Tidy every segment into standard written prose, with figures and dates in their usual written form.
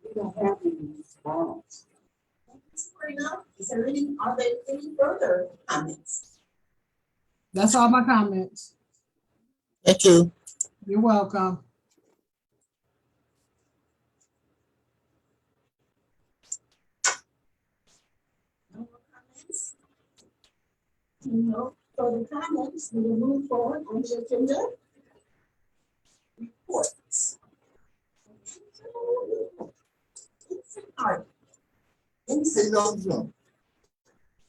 We don't have any response. That's fair enough. Are there any further comments? That's all my comments. Thank you. You're welcome. No more comments? No further comments. We will move forward on the agenda. Reports. All right.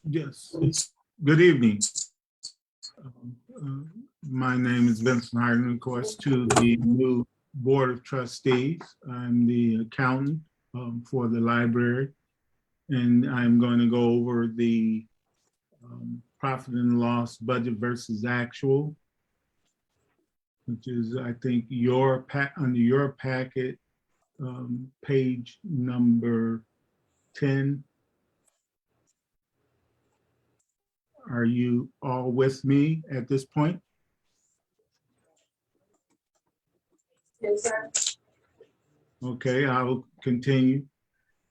Yes, good evening. My name is Vincent Harden, of course, to the new Board of Trustees. I'm the accountant for the library, and I'm going to go over the profit and loss budget versus actual, which is, I think, under your packet, page number 10. Are you all with me at this point? Yes, sir. Okay, I will continue.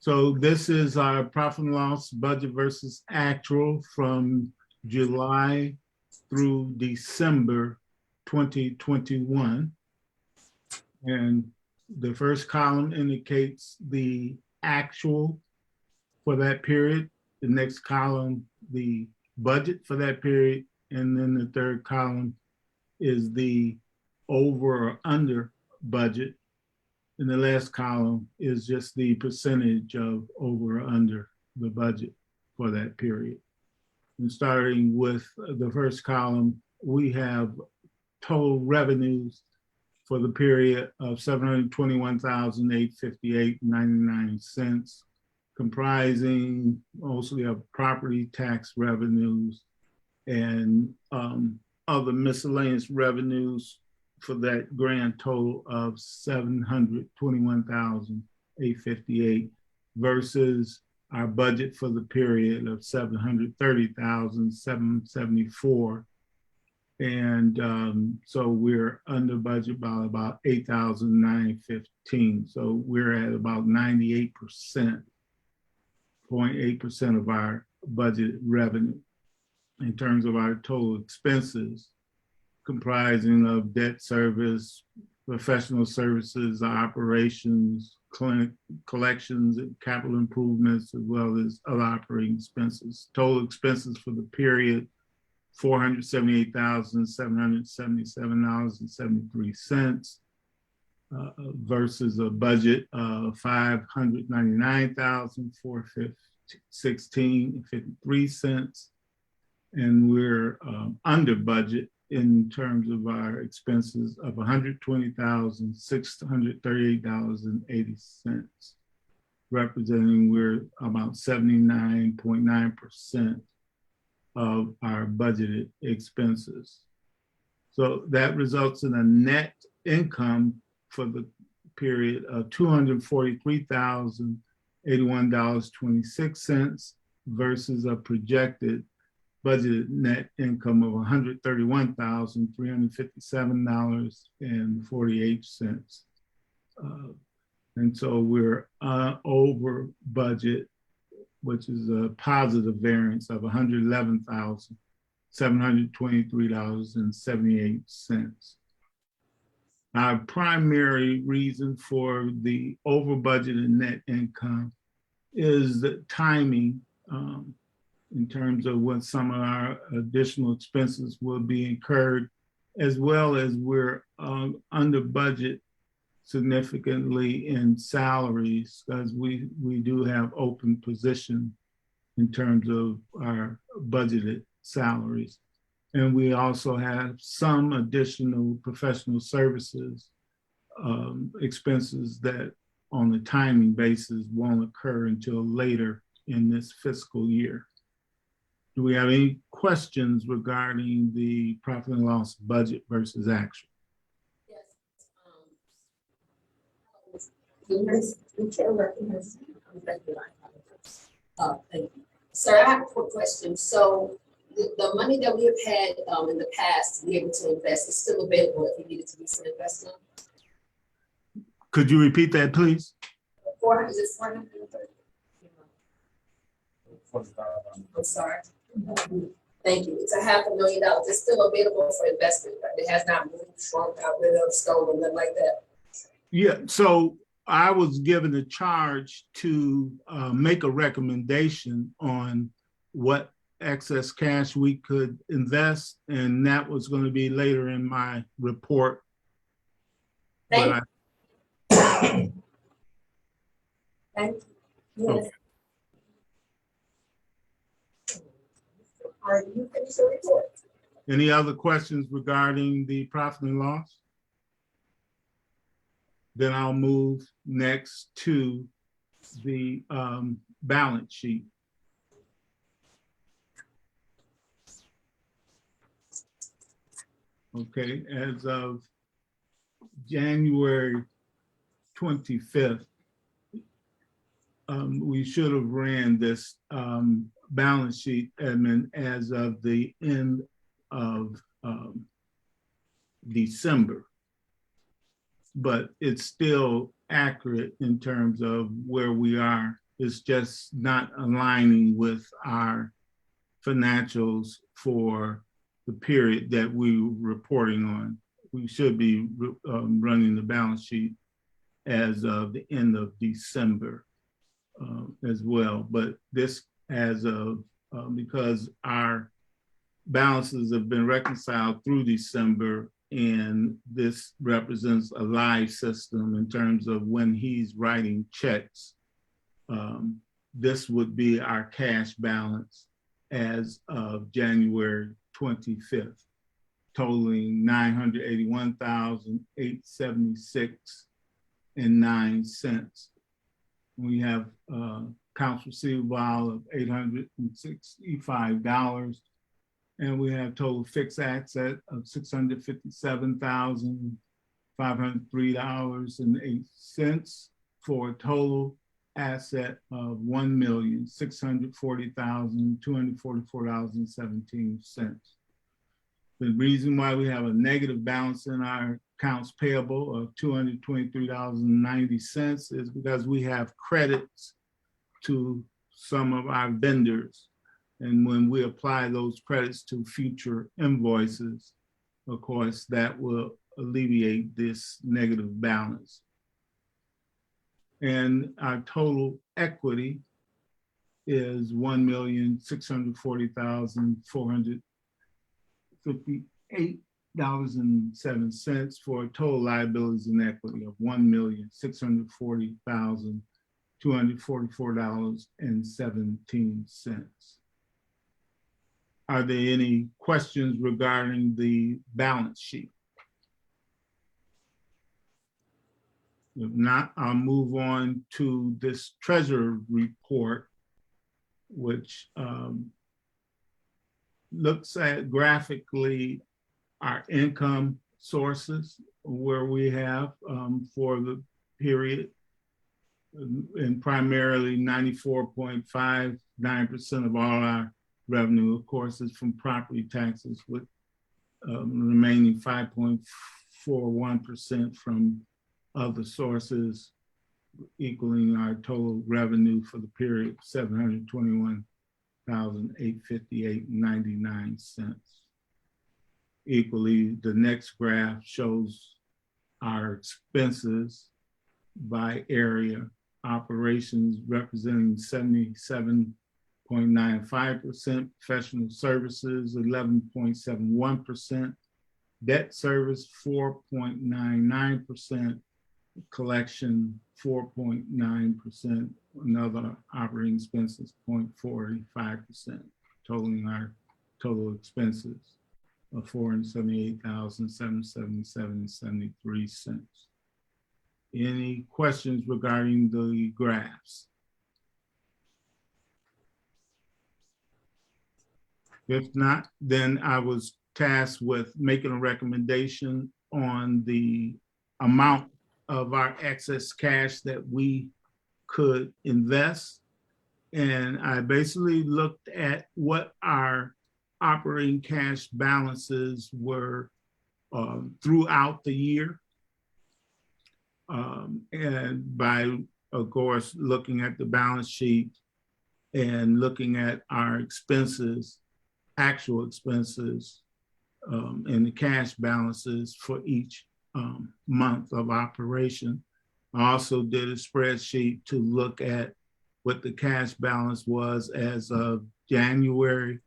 So this is our profit and loss budget versus actual from July through December 2021. And the first column indicates the actual for that period. The next column, the budget for that period, and then the third column is the over or under budget, and the last column is just the percentage of over or under the budget for that period. And starting with the first column, we have total revenues for the period of $721,858.99, comprising mostly of property tax revenues and other miscellaneous revenues for that grand total of $721,858 versus our budget for the period of $730,774. And so we're under budget by about $8,915. So we're at about 98%. 0.8% of our budget revenue. In terms of our total expenses, comprising of debt service, professional services, operations, clinic collections, and capital improvements, as well as other operating expenses. Total expenses for the period, $478,777.73. Versus a budget of $599,416.53, and we're under budget in terms of our expenses of $120,638.80, representing we're about 79.9% of our budgeted expenses. So that results in a net income for the period of $243,081.26 versus a projected budgeted net income of $131,357.48. And so we're over budget, which is a positive variance of $111,723.78. Our primary reason for the over budgeted net income is the timing in terms of when some of our additional expenses will be incurred, as well as we're under budget significantly in salaries, because we do have open position in terms of our budgeted salaries. And we also have some additional professional services expenses that on a timing basis won't occur until later in this fiscal year. Do we have any questions regarding the profit and loss budget versus actual? Yes. The chair recognizes you. Thank you. Sir, I have a quick question. So the money that we have had in the past to be able to invest is still available if you needed to do some investing? Could you repeat that, please? Is it 430? I'm sorry. Thank you. It's $500,000. It's still available for investment, right? It has not moved, shrunk, got rid of, stolen, nothing like that. Yeah, so I was given a charge to make a recommendation on what excess cash we could invest, and that was going to be later in my report. Thank you. Thank you. Okay. Are you finished your report? Any other questions regarding the profit and loss? Then I'll move next to the balance sheet. Okay, as of January 25th, we should have ran this balance sheet, Edmund, as of the end of December. But it's still accurate in terms of where we are. It's just not aligning with our financials for the period that we were reporting on. We should be running the balance sheet as of the end of December as well. But this as of, because our balances have been reconciled through December, and this represents a live system in terms of when he's writing checks. This would be our cash balance as of January 25th, totaling $981,876.09. We have accounts receivable of $865, and we have total fixed asset of $657,503.08 for a total asset of $1,640,244.17. The reason why we have a negative balance in our accounts payable of $223.90 is because we have credits to some of our vendors. And when we apply those credits to future invoices, of course, that will alleviate this negative balance. And our total equity is $1,640,458.07 for total liabilities and equity of $1,640,244.17. Are there any questions regarding the balance sheet? If not, I'll move on to this treasurer report, which looks at graphically our income sources, where we have for the period, and primarily 94.59% of all our revenue, of course, is from property taxes, with remaining 5.41% from other sources, equaling our total revenue for the period $721,858.99. Equally, the next graph shows our expenses by area. Operations representing 77.95%, professional services 11.71%, debt service 4.99%, collection 4.9%, and other operating expenses 0.45%, totaling our total expenses of $478,777.73. Any questions regarding the graphs? If not, then I was tasked with making a recommendation on the amount of our excess cash that we could invest. And I basically looked at what our operating cash balances were throughout the year. And by of course, looking at the balance sheet and looking at our expenses, actual expenses, and the cash balances for each month of operation. I also did a spreadsheet to look at what the cash balance was as of January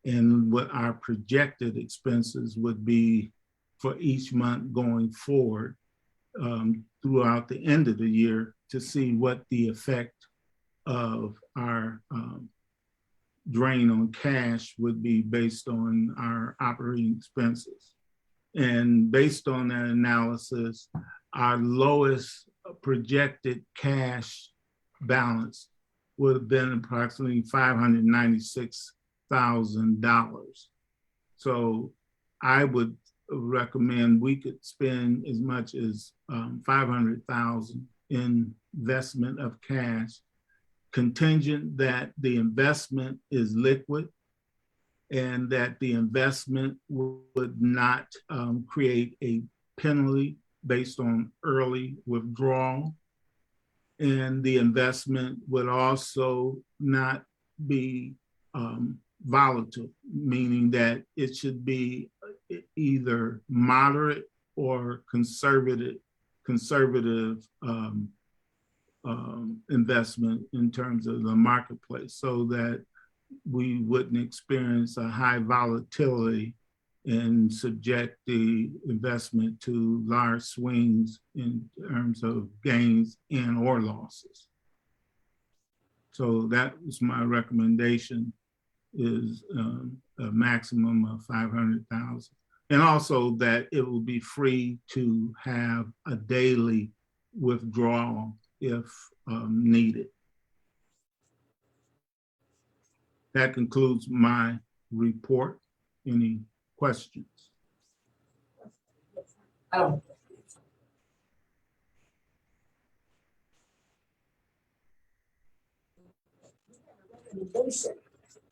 and what our projected expenses would be for each month going forward throughout the end of the year to see what the effect of our drain on cash would be based on our operating expenses. And based on that analysis, our lowest projected cash balance would have been approximately $596,000. So I would recommend we could spend as much as $500,000 in investment of cash, contingent that the investment is liquid and that the investment would not create a penalty based on early withdrawal. And the investment would also not be volatile, meaning that it should be either moderate or conservative investment in terms of the marketplace, so that we wouldn't experience a high volatility and subject the investment to large swings in terms of gains and or losses. So that was my recommendation, is a maximum of 500,000. And also that it will be free to have a daily withdrawal if needed. That concludes my report. Any questions? Recommendation.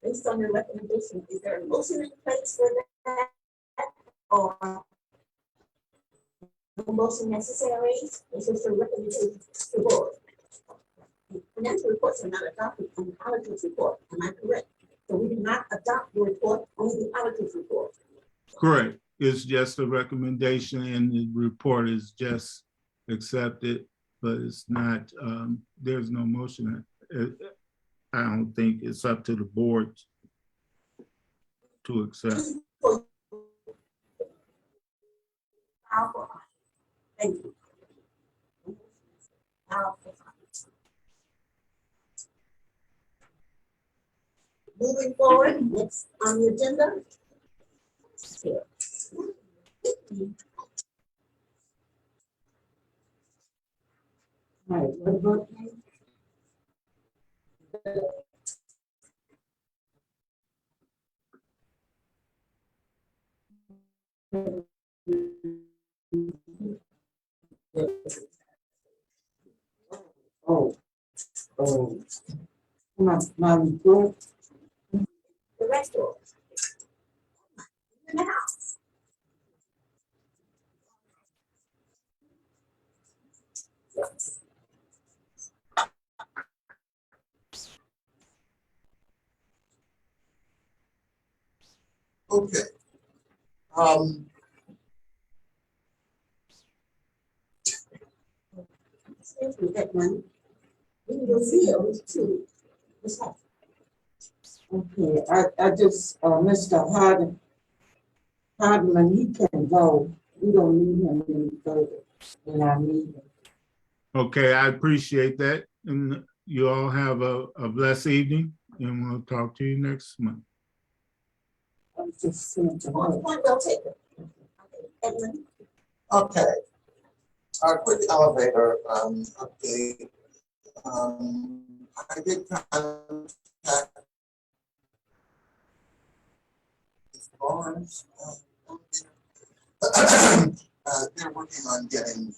Based on your recommendation, is there a motion in place for that? Or no motion necessary? It's just a recommendation to the board. Financial reports are not adopted on the auditor's report. Am I correct? So we do not adopt the report, only the auditor's report. Correct. It's just a recommendation and the report is just accepted, but it's not, there's no motion. I don't think it's up to the board to accept. Thank you. Moving forward, next on the agenda. All right, what about my report. The restaurant. In the house. Yes. Okay. Excuse me, that one. We will see those two. Okay, I just, Mr. Hardman, he can go. We don't need him any further in our meeting. Okay, I appreciate that. And you all have a blessed evening and we'll talk to you next month. I was just saying to On her. point, we'll take it. Okay, Edmund. Okay. A quick elevator update. I did contact Barnes. They're working on getting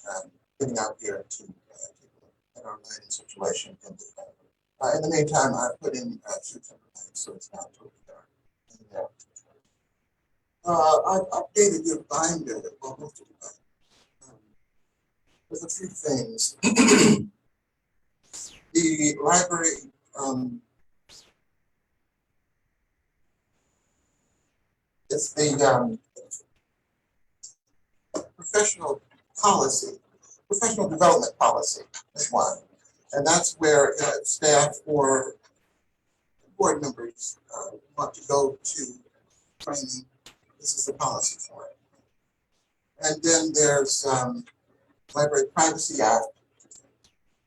out here to take a look at our lighting situation. In the meantime, I've put in September lights, so it's not totally dark in there. I've updated your binder, well, most of the binder, with a few things. The library, it's the professional development policy is one. And that's where staff or board members want to go to training. This is the policy for it. And then there's Library Privacy Act.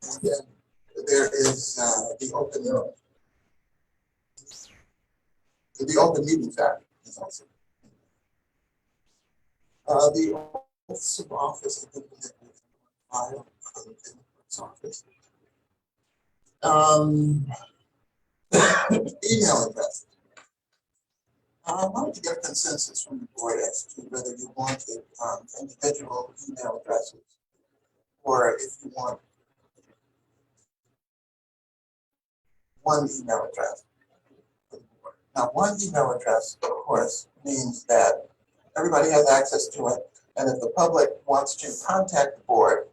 And then there is the Open Meetings Act is also. The oaths of office have been filed in the clerk's office. Email address. I wanted to get a consensus from the board as to whether you wanted individual email addresses or if you want one email address for the board. Now, one email address, of course, means that everybody has access to it, and if the public wants to contact the board,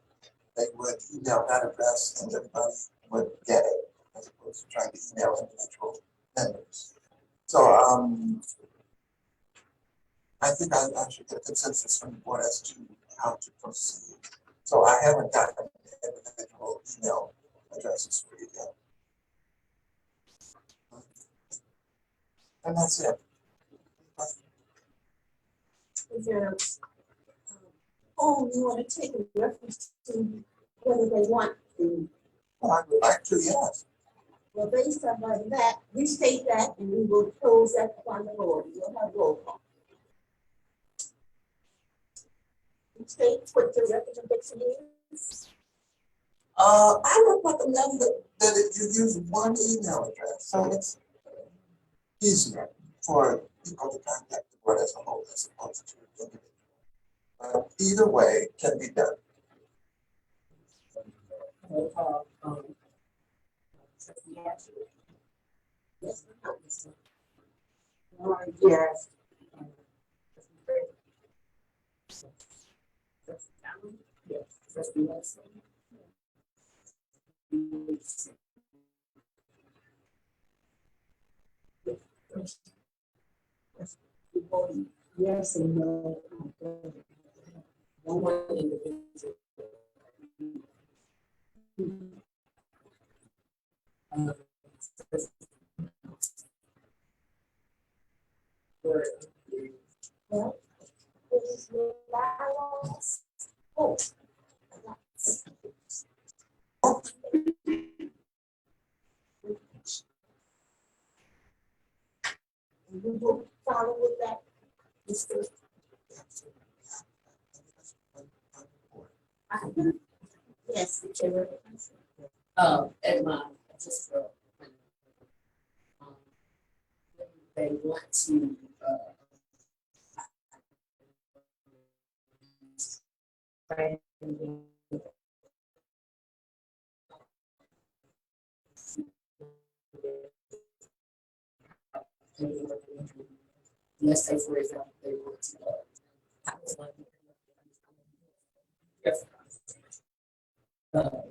they would email that address and everybody would get it, as opposed to trying to email individual members. So I think I should get consensus from the board as to how to proceed. So I haven't gotten individual email addresses for you yet. And that's it. Is there you want to take a reference to whether they want to? Well, I would like to, yes. Well, based on that, we state that and we will close that upon the board. We'll have roll call. You state what your recommendation is? I would recommend that you use one email address, so it's easier for people to contact the board as a whole as opposed to individual. Either way can be done. Yes. Yes. Yes and no. One individual. Well, is the bylaws? Oh. And we will follow with that, Mr. Yes, the chair. And just they want to let's say, for example, they want to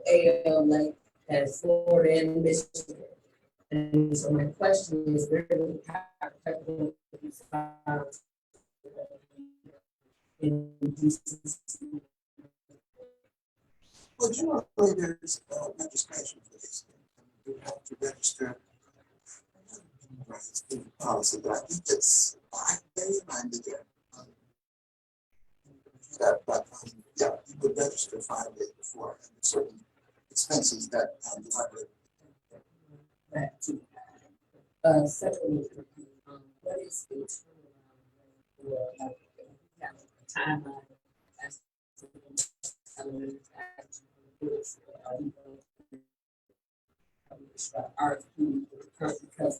ALA has Florida and Michigan. And so my question is, where do we have in DCC? Well, generally there's registration for this. You have to register policy, but I think it's 5 days, 90 days. But yeah, you would register 5 days before, and certain expenses that the library. Secondly, what is the turnaround timeline as to RFP because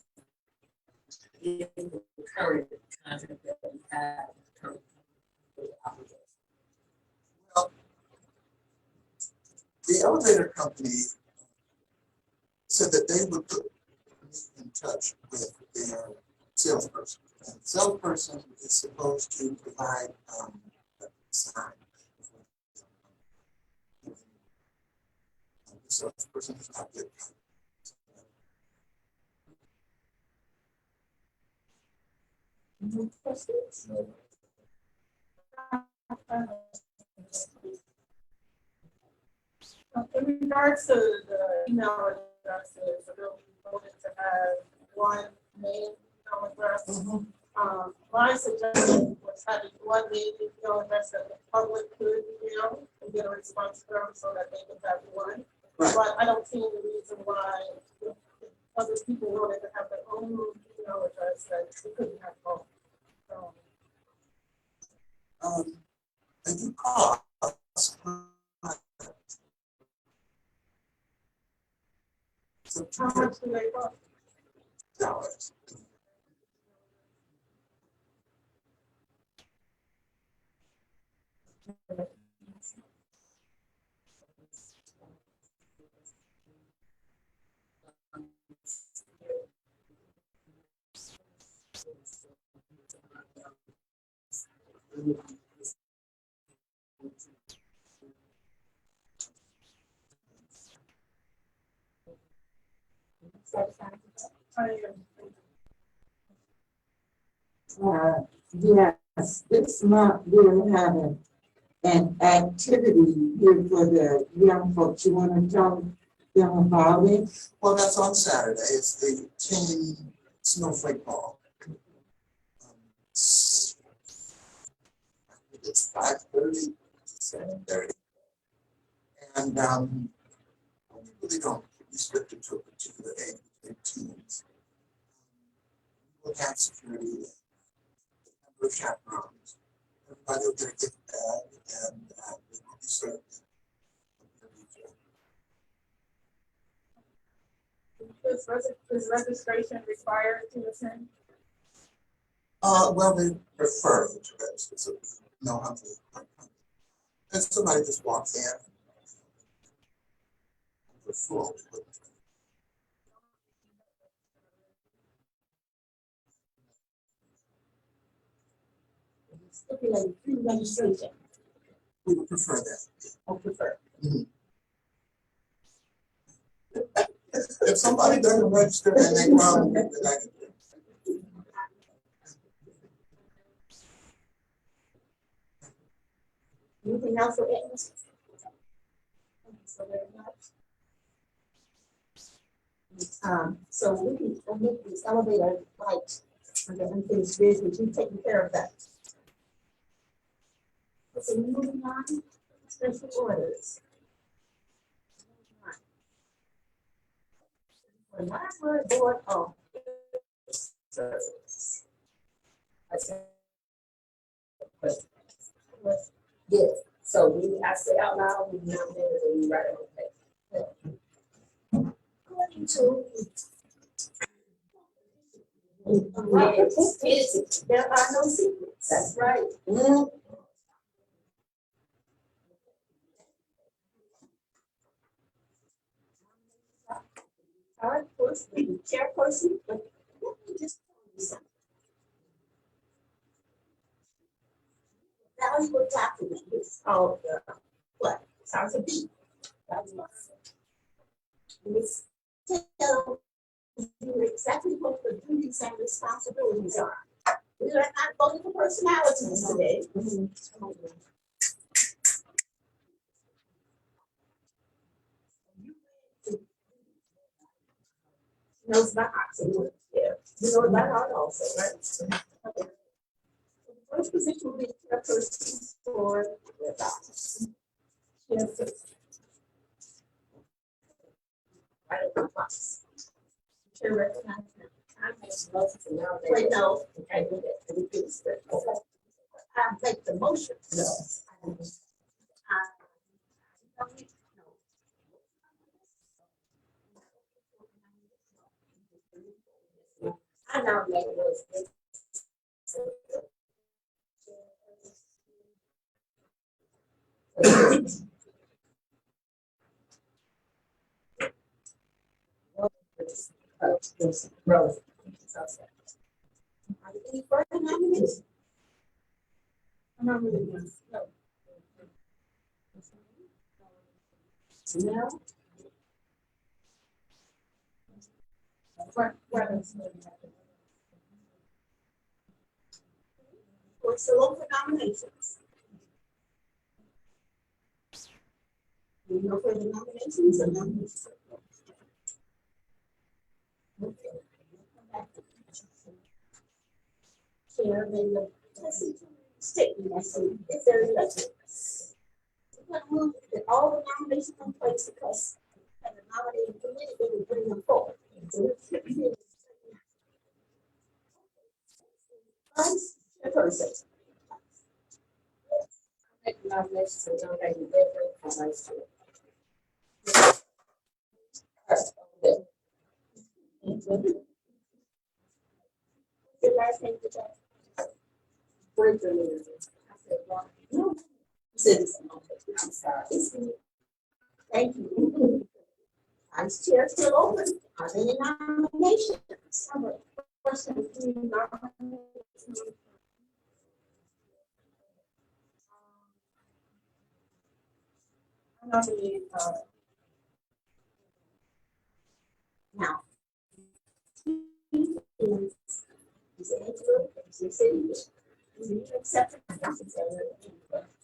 in the current contract that we have, current obligation. Well, the elevator company said that they would put me in touch with their salesperson. And the salesperson is supposed to provide a sign So this person is not good. Any questions? In regards to the email addresses, I know we voted to have one main email address. My suggestion was having one main email address that the public could email and get a response from so that they could have one. Right. But I don't see any reason why if other people wanted to have their own email address that we couldn't have both. So, They do cost. So how much do they cost? $2. Yes, this month we're having an activity here for the young folks. You want to tell them about it? Well, that's on Saturday. It's the teen snowflake ball. It's 5:30, 7:30. And we really don't restrict it to a particular age, between teens. We'll have security, number of chaperones. Everybody will get a gift bag and it will be served. Is registration required to attend? Well, they prefer to register, so we know how to. And somebody just walks in. We're full. Stipulated pre-registration. We would prefer that. Or prefer. If somebody doesn't register and they come, then I can. Anything else for Edmonds? Thank you so very much. So we can omit the elevator light under unfinished business. You've taken care of that. Okay, moving on, special orders. The library board of service. I said, yes, so I say out loud, we nominate it and we write it on paper. According to Yes, there are no secrets. that's right. All right, first, the chairperson, but let me just tell you something. Valuable document, it's called, what, starts a B. That's my. It's tell you exactly what the duties and responsibilities are. We are not voting for personalities today. Knows by heart, so yeah, you know it by heart also, right? Okay. So the first position will be chairperson for the docs. Yes. Right at the box. Chair recognizes him. I make the motion to now. Wait, no, okay, do that. We do this. Okay. I make the motion. No. I nominate those. Rose. Are there any further nominations? No. No. We're still open for nominations. No further nominations or nominations? Okay. Chair, then the statement, I see, if there is a move that all the nominations in place because and the nominating committee will bring them forward. So Vice Chairperson. Make the nominations for John Payne Bedford for vice chair. Your last name, Jack? Bridger. I said, wrong. No. You said this. I'm sorry. Thank you. Vice Chair still open. Are there any nominations? Question. Nominate, Now. Is Angela, is he sitting? Is he accepting?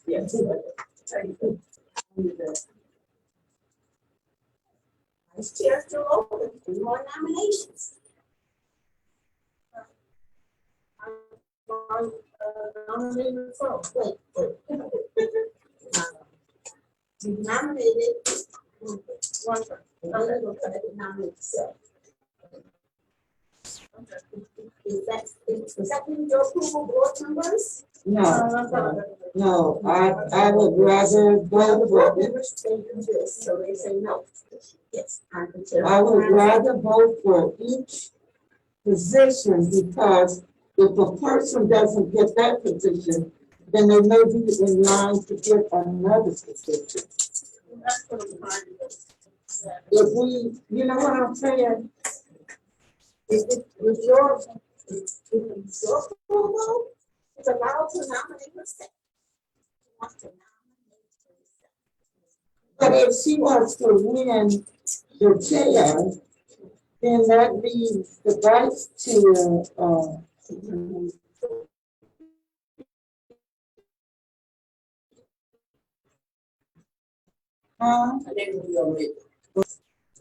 Yes. Vice Chair still open. Any more nominations? nominated for. Wait. You nominated. One person. I'm gonna go ahead and nominate yourself. Is that in your approval, board members? No, I would rather Well, vote the board for, members, they do this, so they say no. Yes, I'm the chair. I would rather vote for each position because if a person doesn't get that position, then they may be in line to get another position. That's what I'm trying to do. If we, you know what I'm saying? If it was your, if it's your approval, it's allowed to nominate herself. She wants to nominate herself. But if she wants to win the chair, then that leaves the vice chair, And then we'll be on it.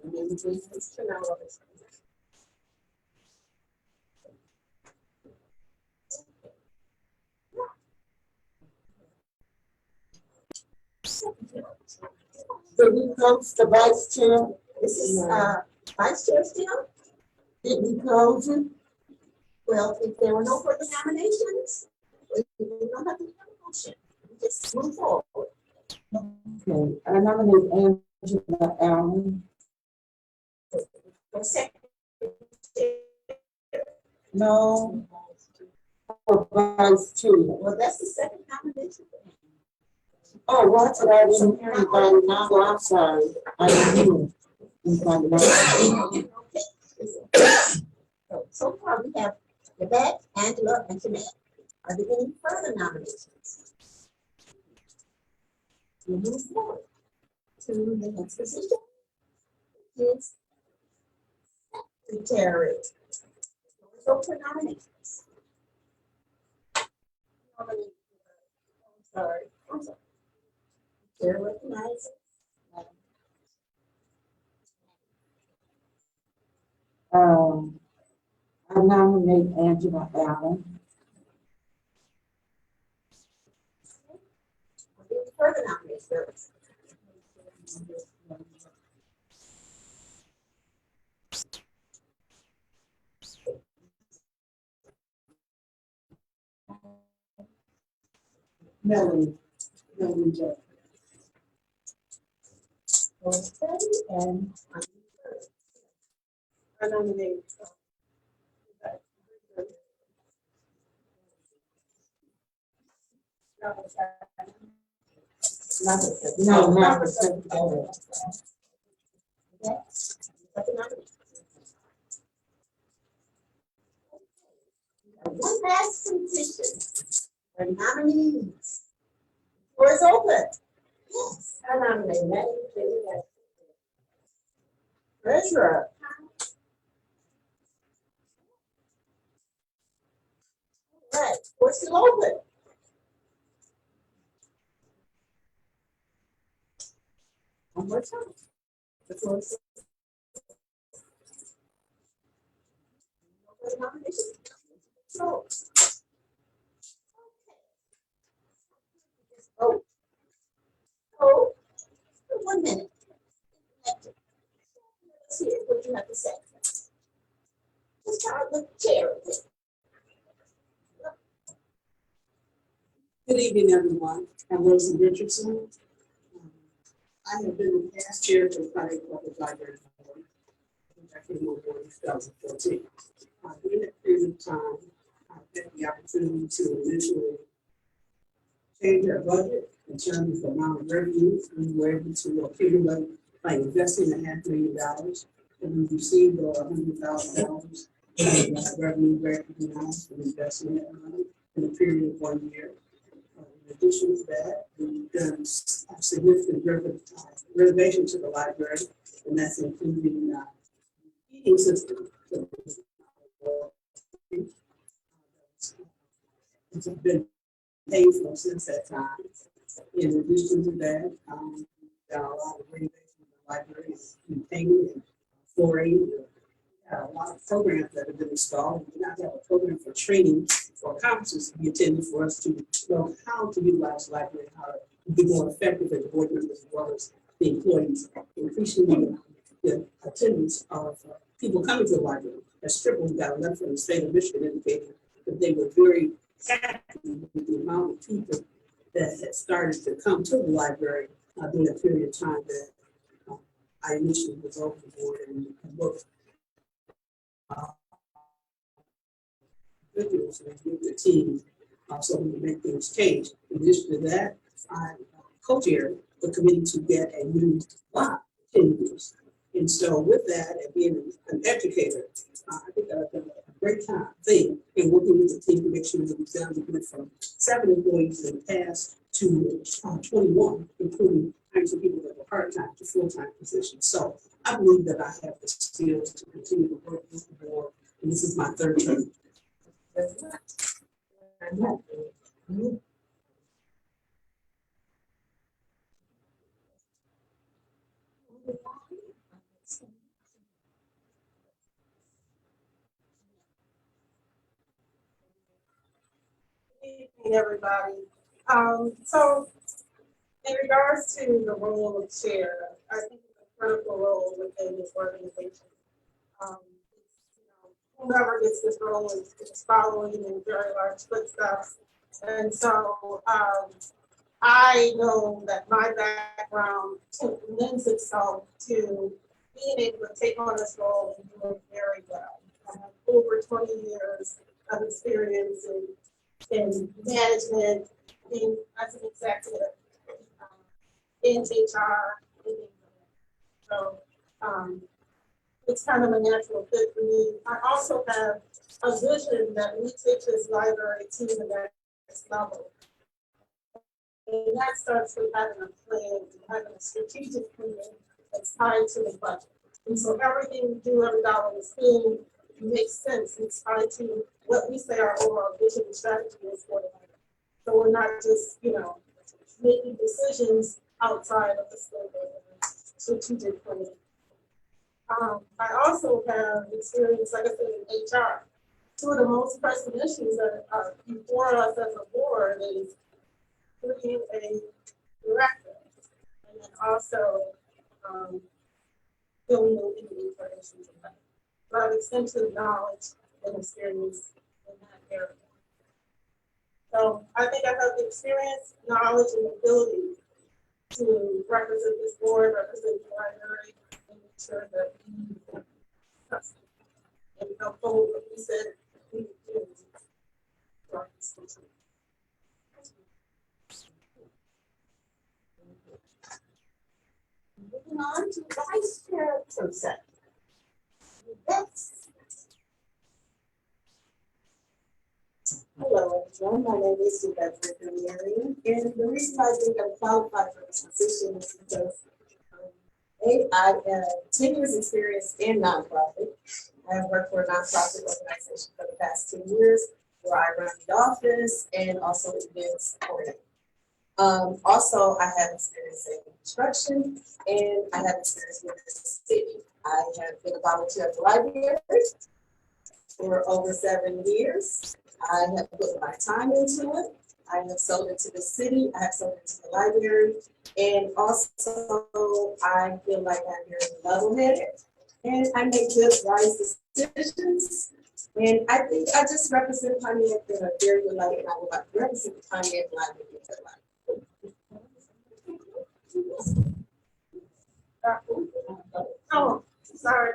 And then we just turn out of it. did we close the vice chair? This is, vice chair still? Did we close it? Well, if there were no further nominations, we don't have to have a motion. We just move forward. Okay, I nominate Angela Allen. For second. No. For vice chair. Well, that's the second nomination. Oh, what's it? I didn't hear anybody now. Oh, I'm sorry. I didn't hear anybody now. So far, we have Yvette, Angela, and Jeanette. Are there any further nominations? We move forward to the next position. Is secretary. So for nominations. Sorry. Chair recognizes. I nominate Angela Allen. Further nominations. Melanie. Okay, and I nominate. No, not the secretary. one last position for nominees. Floor is open. Yes, I nominate Maggie Taylor as treasurer. We're still open. One more time. The floor is open. Nominations. So. Oh. Oh. 1 minute. Let's hear what you have to say. Let's start with Chair. Good evening, everyone. I'm Rosie Richardson. I have been the past chair of the Pontiac Public Library Board. I came on board in 2014. During that period of time, I've had the opportunity to initially change our budget in terms of the amount of revenue we were able to accumulate by investing $500,000. And we received $100,000 revenue recognized from investing that money in a period of 1 year. In addition to that, we've done significant renovation to the library, and that's including heating system. It's been paid for since that time. In addition to that, there are a lot of renovations in the library, painting and flooring. A lot of programs that have been installed. We now have a program for training for conferences to be attended for us to know how to utilize the library, how to be more effective as board members as well as the employees, increasing the attendance of people coming to the library. As tripled, got a letter from the state of Michigan indicating that they were very happy with the amount of people that had started to come to the library during that period of time that I initially was over the board and worked with the team so we can make things change. In addition to that, I co-chair the committee to get a new lot 10 years. And so with that, and being an educator, I think I've done a great thing in working with the team to make sure that we've done the good from 7 employees in the past to 21, including some people that were part-time to full-time positions. So I believe that I have the skills to continue to work with the board, and this is my 3rd term. Good evening, everybody. So in regards to the role of chair, I think it's a critical role within this organization. Whoever gets this role is following in very large footsteps. And so I know that my background lends itself to being able to take on this role and do it very well. I have over 20 years of experience in management, as an executive, in HR. So it's kind of a natural fit for me. I also have a vision that we take this library to the next level. And that starts with having a plan, having a strategic plan that's tied to the budget. And so everything we do, every dollar we spend, makes sense. It's tied to what we say our overall vision and strategy is for the library. So we're not just, making decisions outside of the scope of strategic planning. I also have experience, like I said, in HR. Two of the most pressing issues that are before us as a board is creating a director, and then also filling the information. So I have extensive knowledge and experience in that area. So I think I have the experience, knowledge, and ability to represent this board, represent the library, and make sure that we trust and uphold what we said we would do. Moving on to vice chairperson. Yes. Hello, everyone. My name is Rebecca Marion, and the reason I think I'm qualified for this position is because I have 10 years experience in nonprofit. I have worked for a nonprofit organization for the past 10 years, where I run the office and also events coordinator. Also, I have experience in construction and I have experience with the city. I have been a volunteer at the library for over 7 years. I have put my time into it. I have sold it to the city. I have sold it to the library. And also, I feel like I'm very level-headed and I make good, wise decisions. And I think I just represent Pontiac in a very good light, and I would like to represent Pontiac library in a good light. Oh, sorry.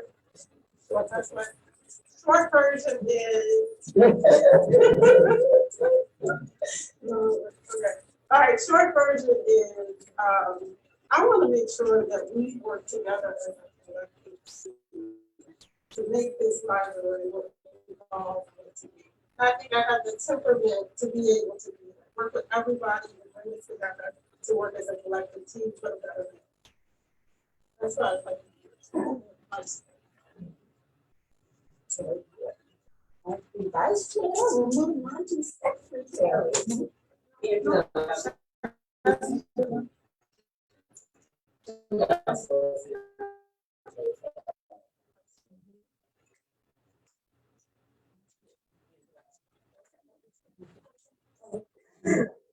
Short version is. Okay. All right, short version is, I want to make sure that we work together as a collective to make this library what we all want it to be. I think I have the temperament to be able to do that, work with everybody and bring it together to work as a collective team for the betterment. That's what I'd like to do. The vice chair will move on to secretary.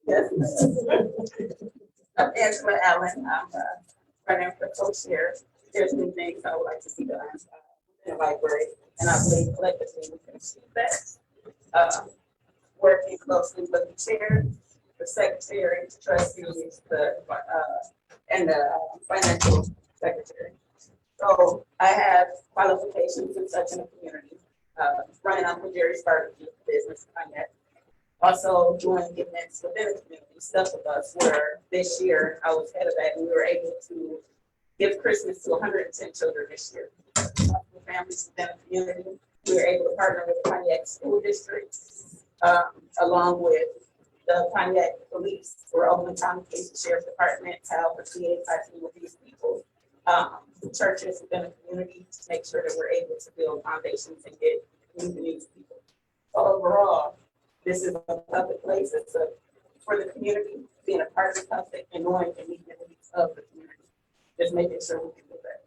Yes. I'm Angela Allen. I'm running for co-chair. There's new things I would like to see done in the library, and I believe collectively we can achieve that. Working closely with the chair, the secretary, the trustees, and the financial secretary. So I have qualifications in such in the community, running Uncle Jerry's barbecue business on that. Also doing events within the community, stuff with us, where this year I was head of that, and we were able to give Christmas to 110 children this year. Families within the community. We were able to partner with the Pontiac School District, along with the Pontiac Police, or Oakland County Police Sheriff's Department, to help facilitate with these people. Churches within the community to make sure that we're able to build foundations and get these people. Overall, this is a public place. It's for the community, being a part of the public and knowing the needs of the community. Just making sure we can do that.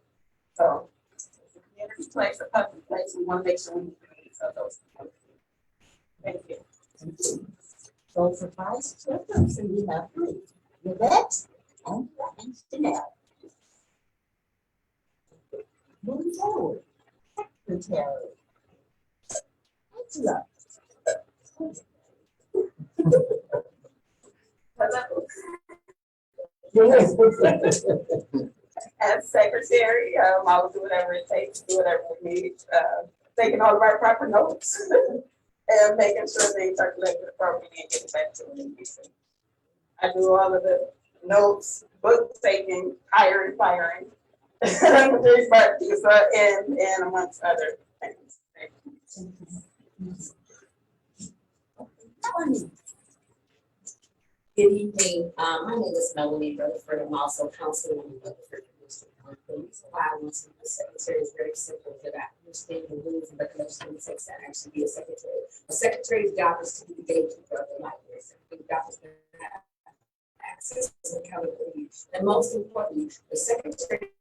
So it's a community place, a public place. We want to make sure we meet the needs of those people. Thank you. So for vice chairperson, we have three: Yvette, Angela, and Chanel. Moving forward, secretary. Angela. As secretary, I will do whatever it takes, do whatever we need, taking all the right proper notes and making sure things are collected appropriately and getting back to them. I do all of the notes, book taking, hiring, firing, and amongst other things. Melanie. Good evening. My name is Melanie Rutherford. I'm also councilwoman in Rutherford District. The reason why I want to be the secretary is very simple, that I understand the rules and regulations and takes that actually be a secretary. A secretary's job is to be the gatekeeper of the library. The job is to have access and accountability. And most importantly, the secretary's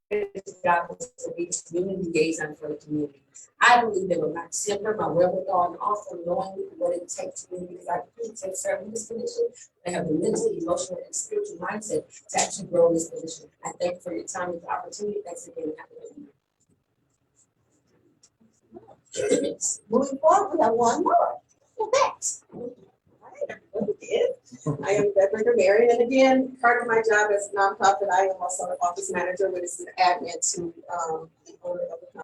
job is to be the community liaison for the community. I believe in my temper, my wherewithal, and also knowing what it takes to me, because I do take serving this position. I have the mental, emotional, and spiritual mindset to actually grow this position. I thank you for your time and the opportunity. Thanks again. Moving forward, we have one more. Yvette. I am Deborah Marion, and again, part of my job as a nonprofit, I am also an office manager, which is an admin to the owner of the company.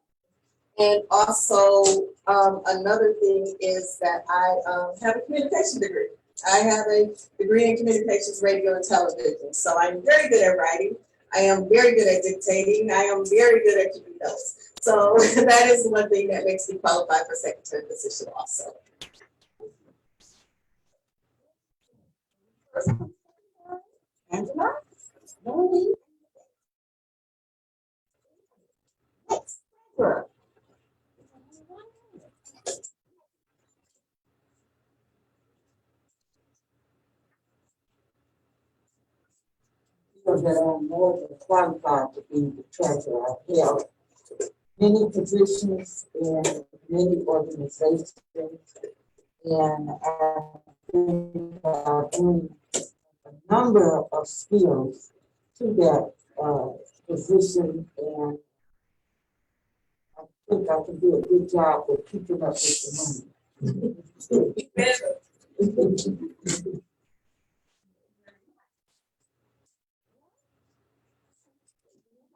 And also, another thing is that I have a communication degree. I have a degree in communications, radio, and television. So I'm very good at writing. I am very good at dictating. I am very good at keeping notes. So that is one thing that makes me qualify for secretary position also. Angela. Melanie. Next. Deborah. that I'm more than qualified to be the treasurer. I've held many positions in many organizations, and I think I bring a number of skills to that position, and I think I can do a good job of keeping up with the money.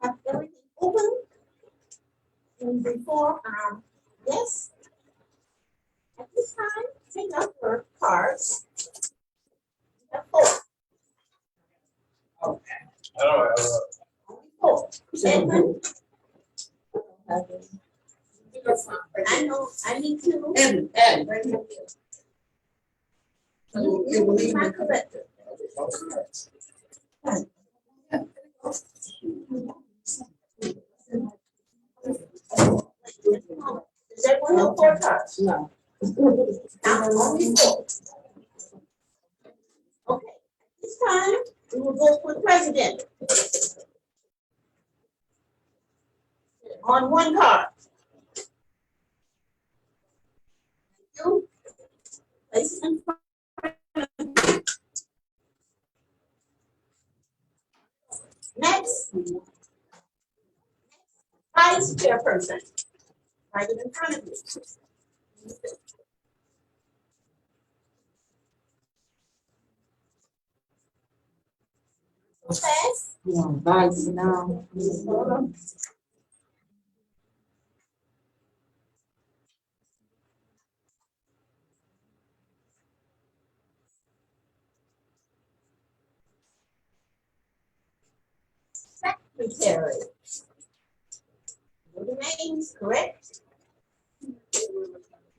Have everything open. And before, yes, at this time, take out your cards. You have four. Only four. Edmund, I know, I need to. You will be my corrector. Does everyone have four cards? No. Now, only four. Okay, this time, we will go for president. On one card. You place it in front. Next, vice chairperson. Right in front of you. Pass. Yeah, vice now. Secretary. Your names correct?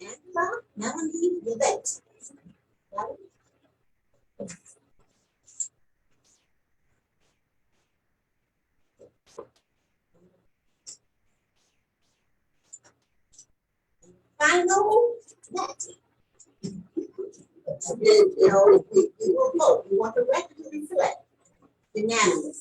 Angela, Melanie, Yvette. Got it? Final, Natty. You know, we will vote. You want the record to reflect. Unanimous.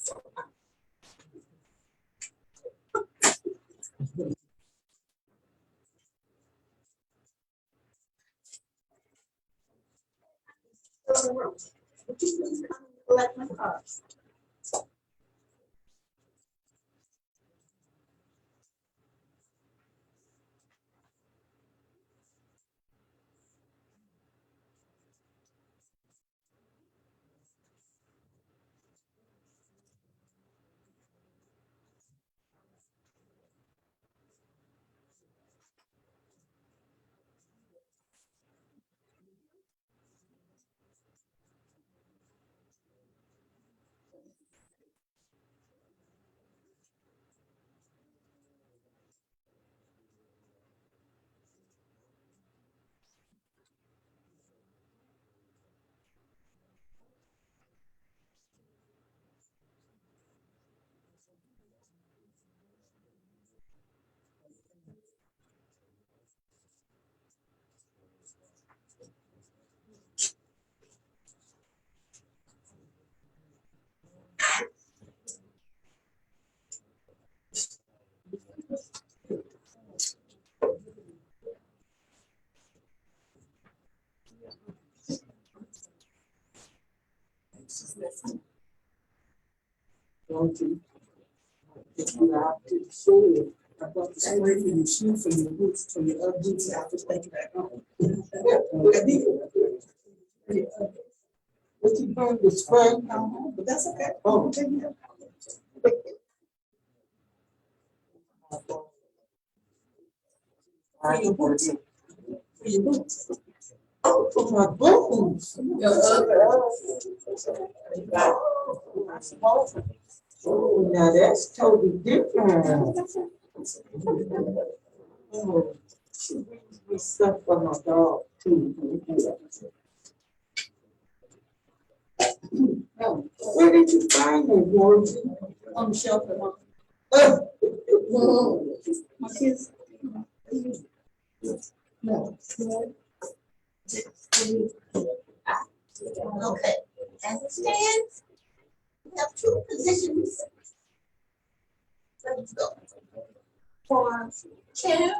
Would you please come and collect my cards? Don't you? If you out to the shore, I bought the spray for your shoes, for your boots, for your other boots, I'll just take it back home. What you bring the spray? But that's okay. Oh, take it. For your boots. For your boots. Oh, for my boots. Oh, now that's totally different. Oh, she brings me stuff for my dog too. Where did you find it, Rosie? On the shelf at home. My kids. No. Okay, as it stands, have two positions. Let's go. For chair.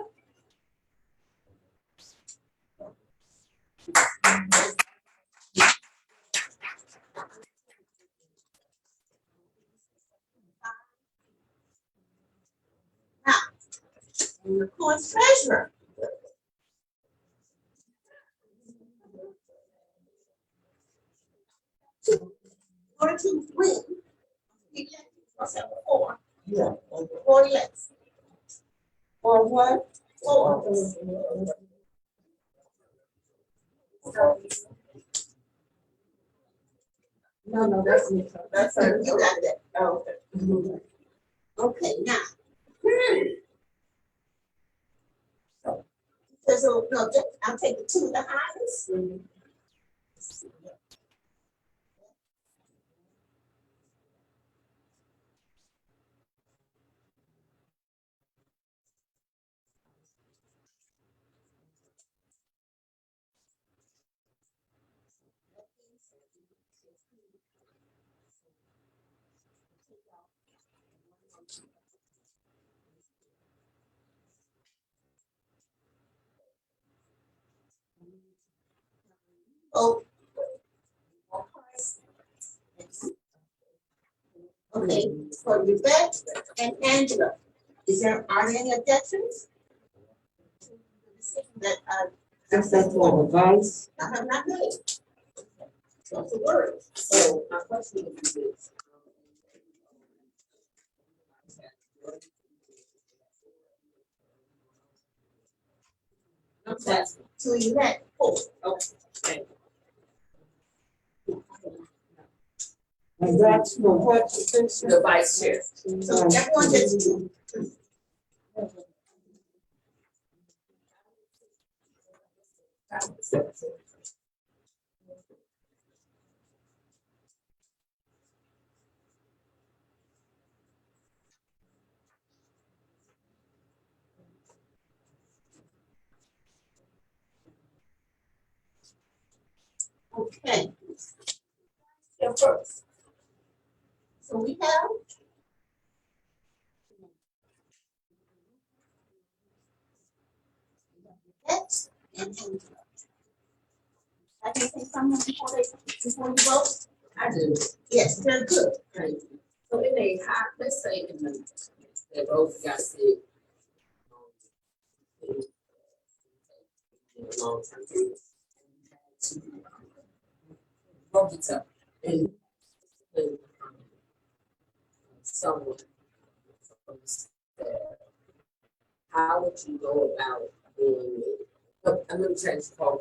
Now, and of course, treasurer. Order to win. Four. Yeah. 4 yes. Or what? 4. No, that's me. That's her. You got that. Oh, okay. Okay, now. So, there's no, I'll take the two of the highest. Oh. Okay, for Yvette and Angela, are there any objections? That That's for the vice. I have not made. So it's a word. So my question is this. I'm asking. To Yvette, oh, Okay. And that's for what position? The vice chair. so everyone gets two. Okay. Here first. So we have. Yvette and Angela. I can say something before you vote? I do. Yes, very good. Right. So in a high, let's say in the, they both got sick. In a long term. Broke it up. And someone. How would you go about doing it? I'm going to change the call.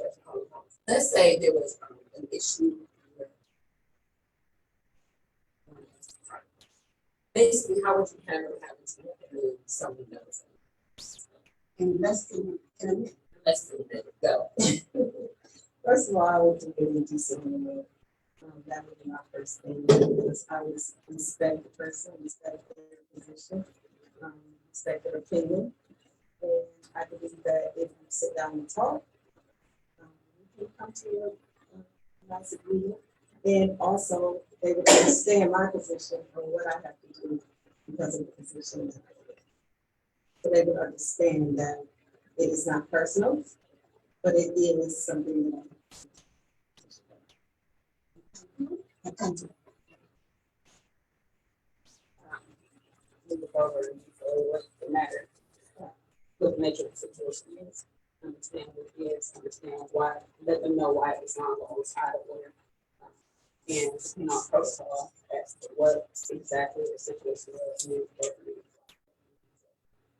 Let's say there was an issue. Basically, how would you handle having to look at someone else? In less than a minute. Less than a minute, go. First of all, I would do really disciplinary. That would be my first thing, because I would respect the person, respect their position, respect their opinion. And I believe that if you sit down and talk, you can come to a nice agreement. And also, they would understand my position on what I have to do because of the position. So they would understand that it is not personal, but it is something that Move over and what's the matter? What the nature of the situation is, understand what it is, understand why, let them know why it's not on the side of where. And, first of all, as to what exactly the situation is.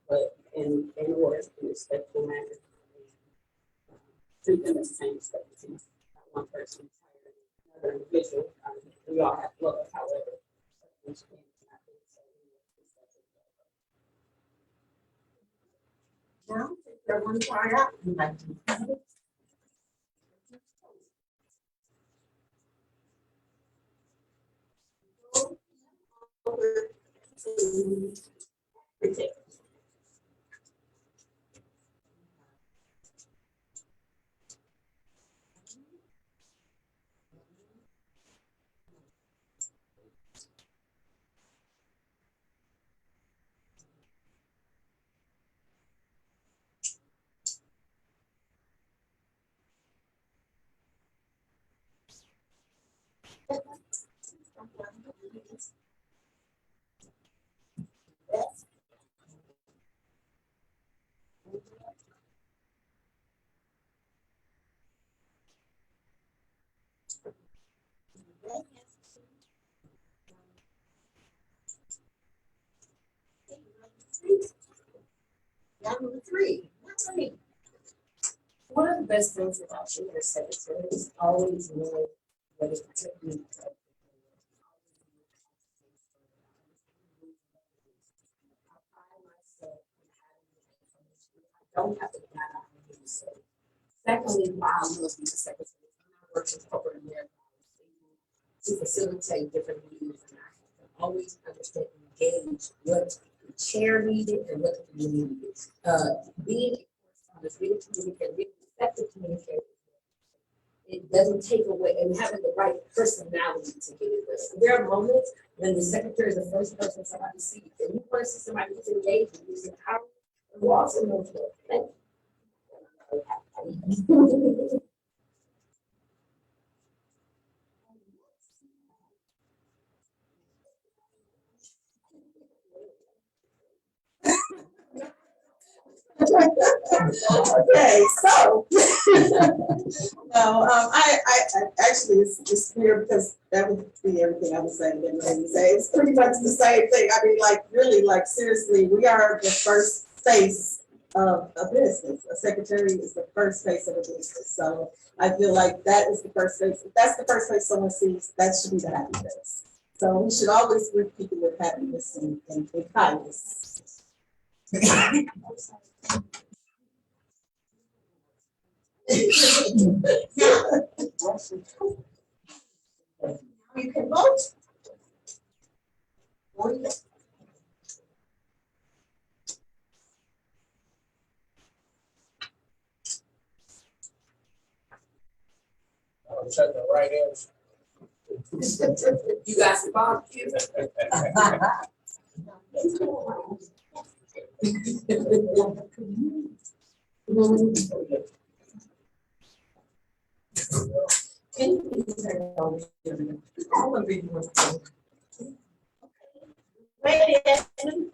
But in order, in a respectful manner, treat them as the same expectations. One person, another individual, we all have love, however. Now, if you're one part out, you like to. Over to protect. Number three. One of the best things about being a secretary is always knowing what is particularly. Don't have to be out of the so. Secondly, why I love being a secretary, I work in corporate America to facilitate different meetings, and I have to always understand and engage what the chair needed and what the community needed. Being being communicator, being effective communicator, it doesn't take away, and having the right personality to get it done. There are moments when the secretary is the first person somebody sees, and you want to see somebody who's engaged and using power, and who also knows what. Thank you. Okay, so. No, I actually, it's weird because that would be everything I was saying, didn't really say. It's pretty much the same thing. I mean, like, really, like, seriously, we are the first face of a business. A secretary is the first face of a business. So I feel like that is the first face. If that's the first face someone sees, that should be the happy face. So we should always greet people with happiness and kindness. You can vote. Or you can. Check the right answer. You guys barbecue. Can you please turn it over to me? All of you want to. Wait a minute.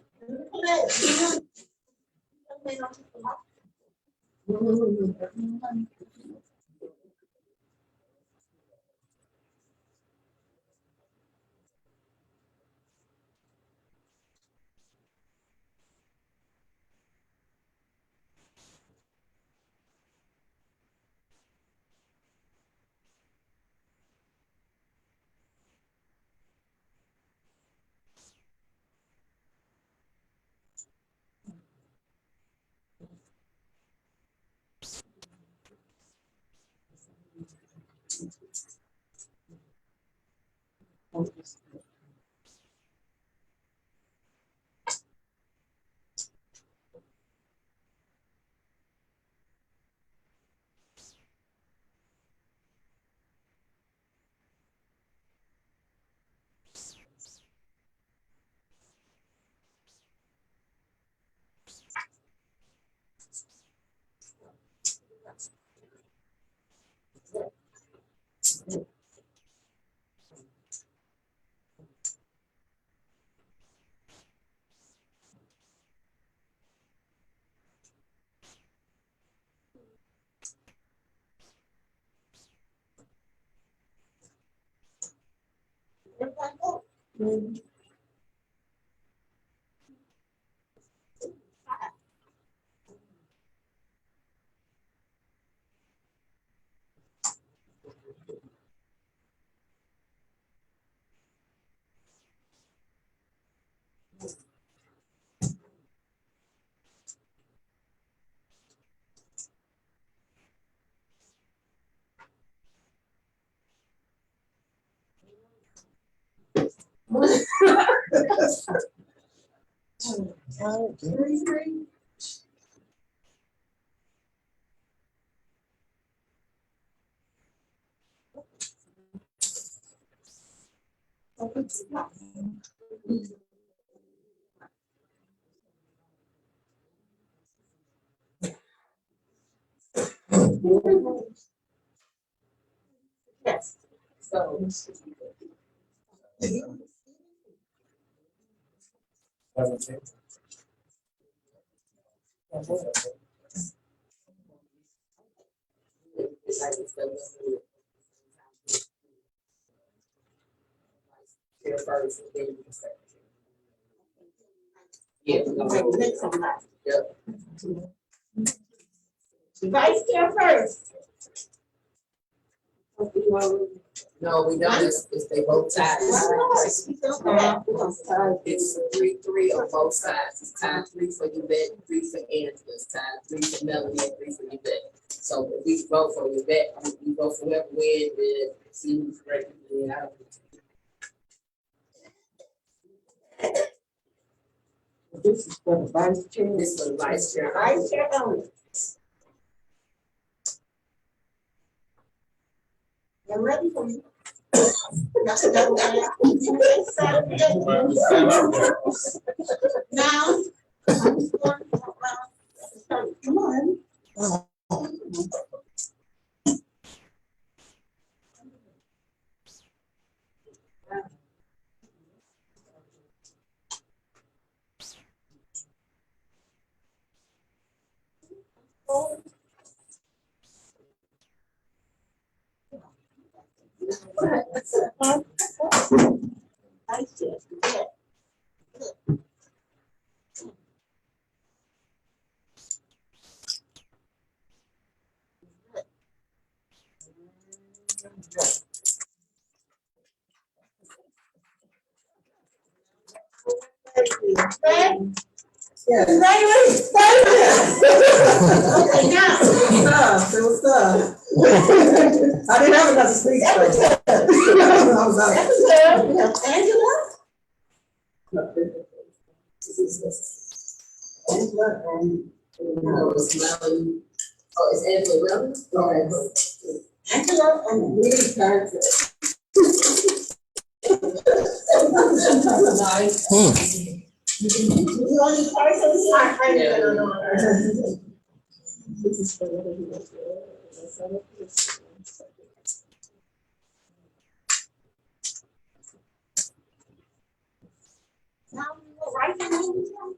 Yes. So, Chair first, and then the secretary. Yeah, we're gonna Okay, next on that. Yep. Vice Chair first. No, we don't, it's they both ties. It's 3-3 on both sides, it's time 3 for Yvette, 3 for Angela, it's time 3 for Melanie, and 3 for Yvette. So if we vote for Yvette, we vote for whoever wins, then see who's ready to win out. This is for the vice chair. This for the vice chair. Vice Chair only. They're ready for you. Now, come on. Vice Chair, yeah. Yes. Okay, now. It was tough. I didn't have another speech. I was out. That's good. We have Angela. Angela and No, it's Melanie. Oh, it's Angela Melanie? Okay. Angela and Lee Carter. you only person here. This is for whether he was there. Now we will write the name down.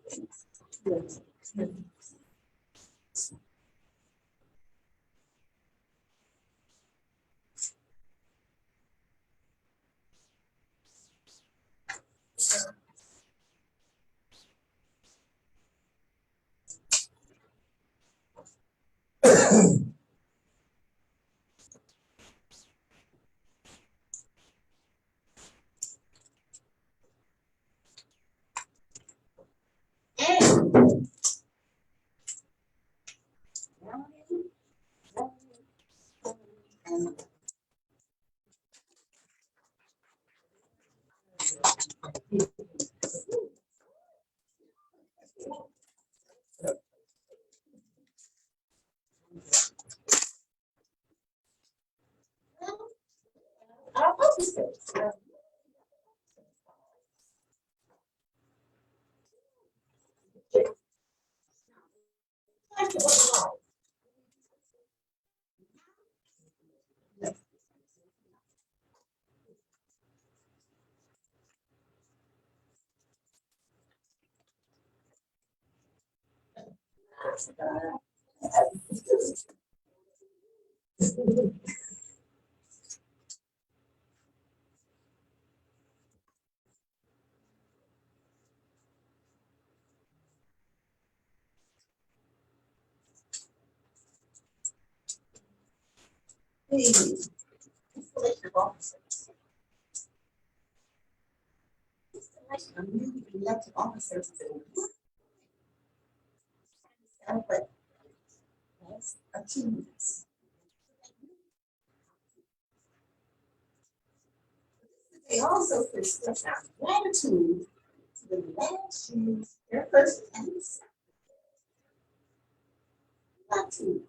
Our officers. The installation of officers. Installation of newly elected officers. Celebrate past achievements. They also express our gratitude to the last year's chairperson and the secretary. Gratitude.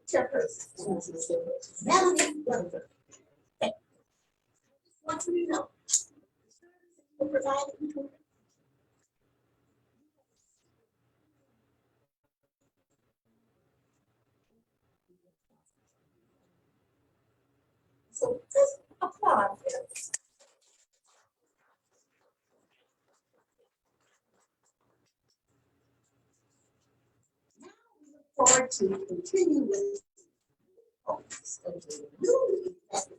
Chairperson. Melanie Rutherford. Want to know. Provided to continue with. Newly elected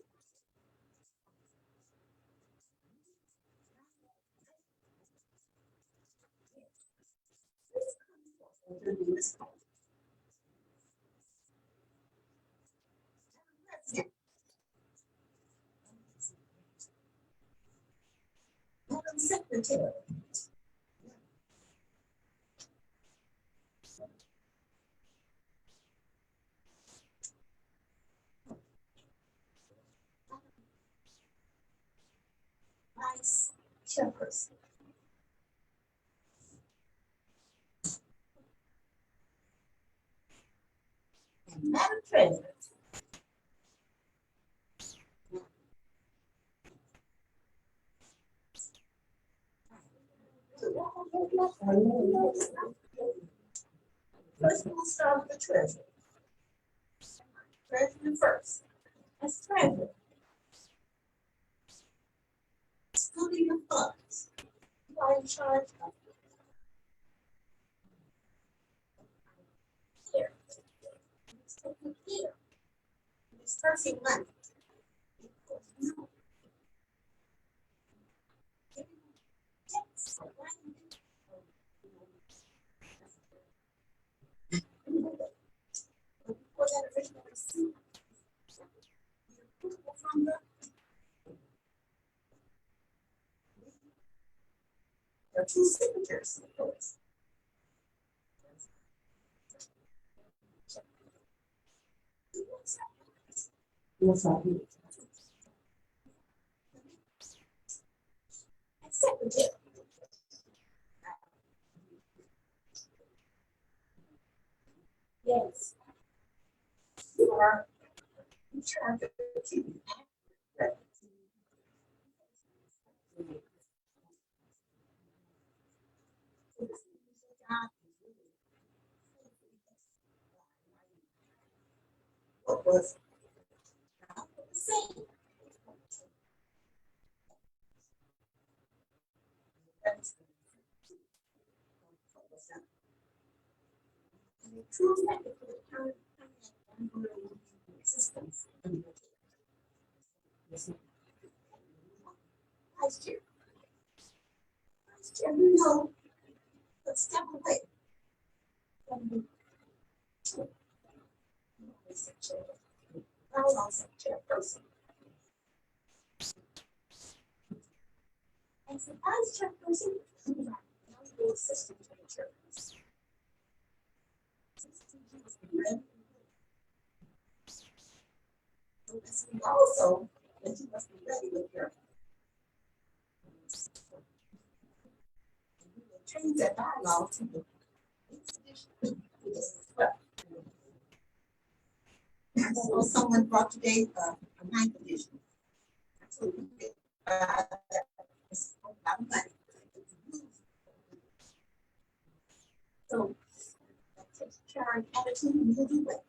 Madam Secretary. Vice Chairperson. And Madam President. First, we'll start with the treasurer. Treasurer first. As treasurer. Excluding the funds. You are in charge of. Here. It's taking care. It's cursing money. No. Yes. Before that original receipt, the approval from the. There are two signatures. Yes, I do. Secretary. Yes. You are in charge of keeping accurate. What was not the same? And the true technical account systems. Vice Chair. Vice Chair, you know, let's step away from the chairperson. As the vice chairperson, you are the assistant to the chairperson. Also, that you must be ready with your. You will change that dialogue to the. So someone brought today a ninth edition. So we did, it's a lot of money. So that takes charge attitude and you'll do it.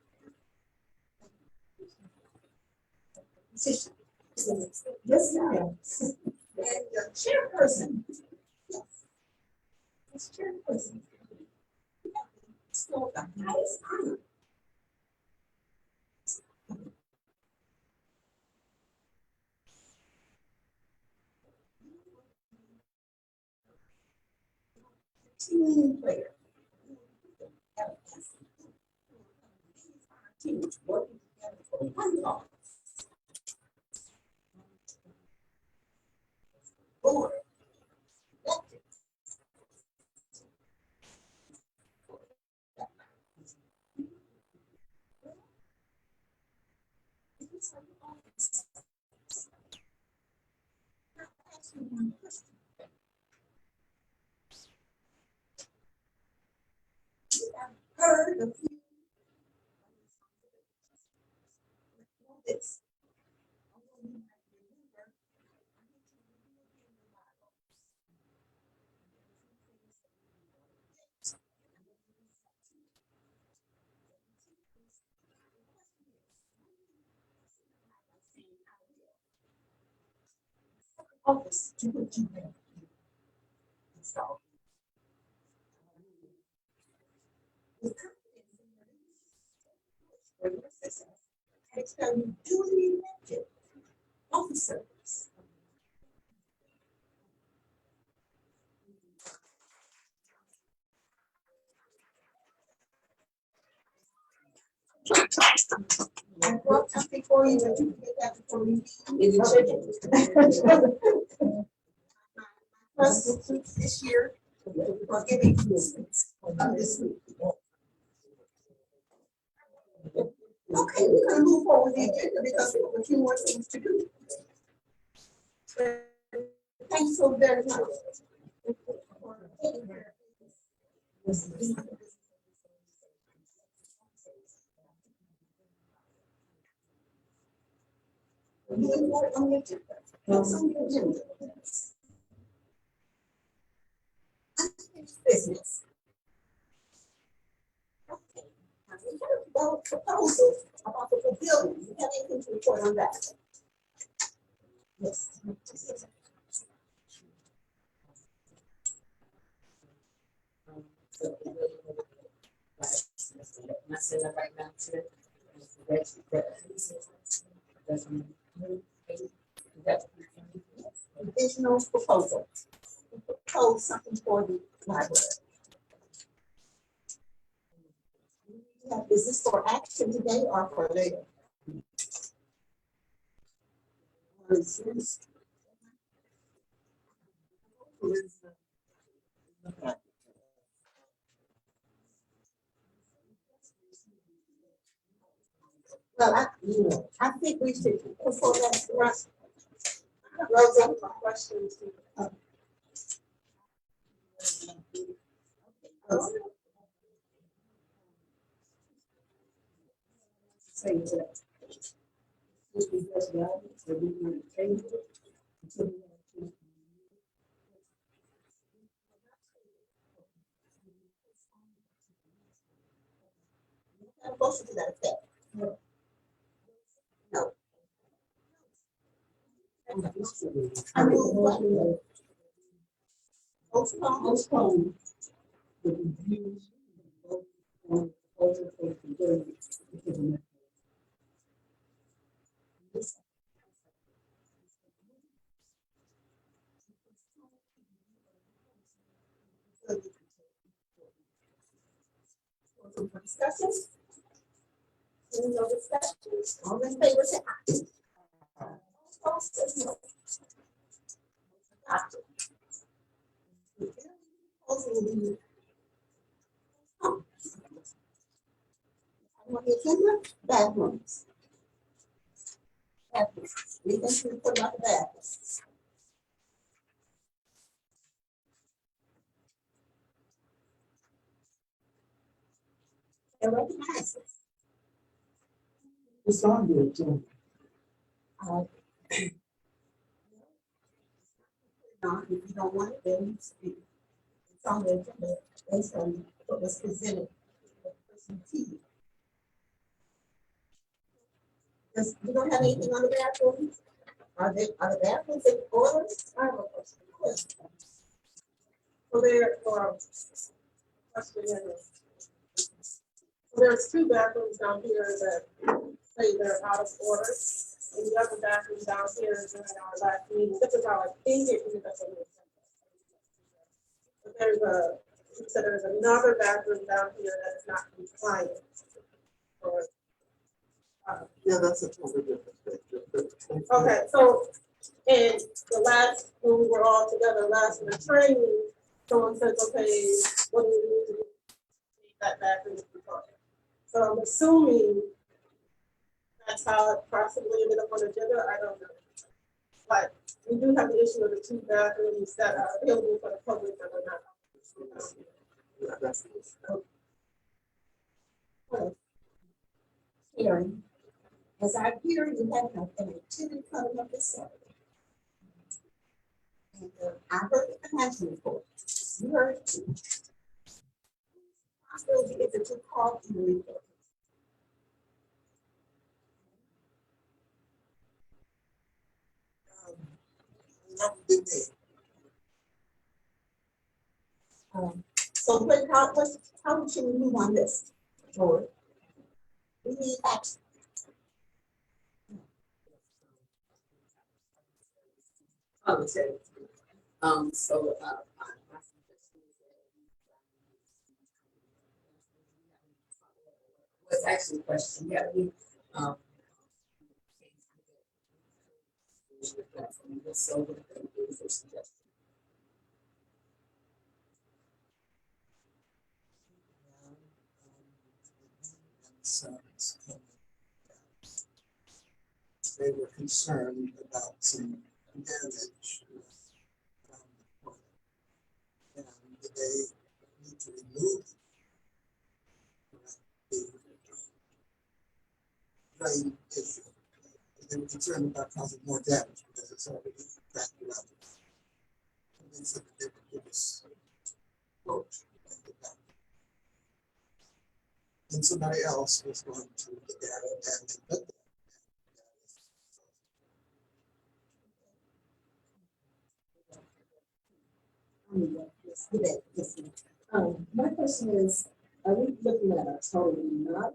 Position. Yes, ma'am. And your chairperson. Yes. This chairperson. It's for the highest honor. Team player. Teams working together for one cause. Board. Elected. One question. You have heard of you. This. Although you might remember, I need to review again the Bible. Office to what you have installed. With confidence in your leadership, for your success and expel you duly elected officers. I brought something for you, but you can get that before you. Is it chicken? First this year, for giving you this week. Okay, we're gonna move forward with the agenda because we have a few more things to do. Thank you so very much. Moving forward on the agenda. What's on the agenda? Unfinished business. Okay. Now, we have a proposal about the pavilion. You have anything to report on that? Yes. I send that right now to Additional proposal. Propose something for the library. Is this for action today or for later? What is this? Well, I think we should, before that, Rosa, questions. Say that. This is just guidance, so we can change it. Until we have to- Have a motion to that effect. No. I mean, Postpone the reviews. On proposal for the pavilion to the next. Discussion? Any no discussion? All in favor, say aye. Opposed, say no. Adopted. Proposal will be- On the agenda, bathrooms. Bathrooms. We think we put about the bathrooms. And recognize it. It's on the agenda. If you don't want it, then it's on the agenda based on what was presented. To you. Because you don't have anything on the bathrooms? Are the bathrooms in order? I have a question. So there, question is, there's two bathrooms down here that say they're out of order. And the other bathroom down here is in our last meeting. This is how I think it is. But there's another bathroom down here that's not compliant. Or, Yeah, that's a totally different thing. okay, so, and the last, when we were all together last in the training, someone says, okay, what do we need to do? That bathroom is compliant. So I'm assuming that's how it possibly ended up on the agenda, I don't know. But we do have the issue of the two bathrooms that are available for the public that are not. Yeah, that's Karen, as I hear you have an activity coming up this Saturday. And I heard the financial report. You heard it too. I will get the two called in the report. So how should we move on this, Lord? We need action. Okay. So, my suggestion is that what's actually a question, yeah, so what is your suggestion? They were concerned about some damage. And they need to remove the drain issue. They were concerned about causing more damage because it's already cracked around. And they said that they would give us a quote and get back. And somebody else was going to look at it and look at it. My question is, are we looking at a total not?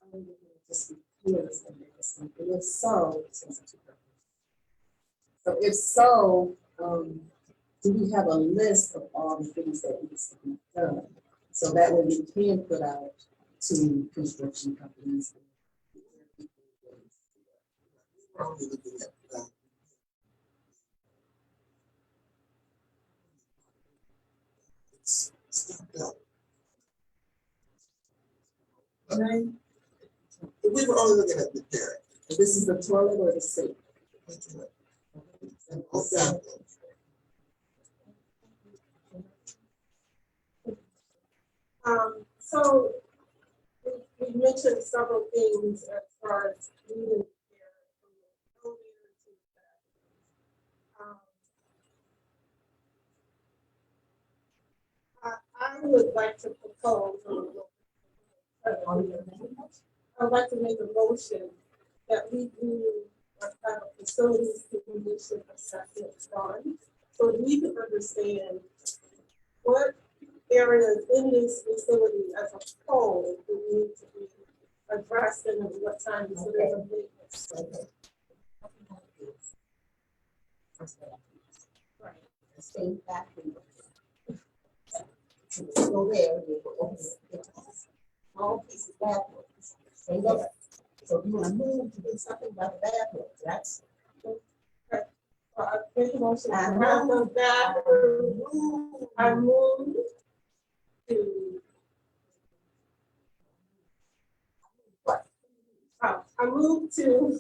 Are we looking at just repairs and everything? And if so, do we have a list of all the things that needs to be done? So that way we can put out to construction companies. We're only looking at it's not done. We were only looking at repairing. This is the toilet or the sink? So we mentioned several things as far as needing care from the elevator to that. I would like to propose, I'd like to make a motion that we do a kind of facilities condition assessment fund, so we can understand what areas in this facility as a whole would need to be addressed and at what time, so there's a maintenance. Right. Stay back. Go there, you go, all pieces backwards. Stay there. So if you want to move to do something about the bathrooms, that's. I make a motion to have the bathroom. I move to. What? I move to.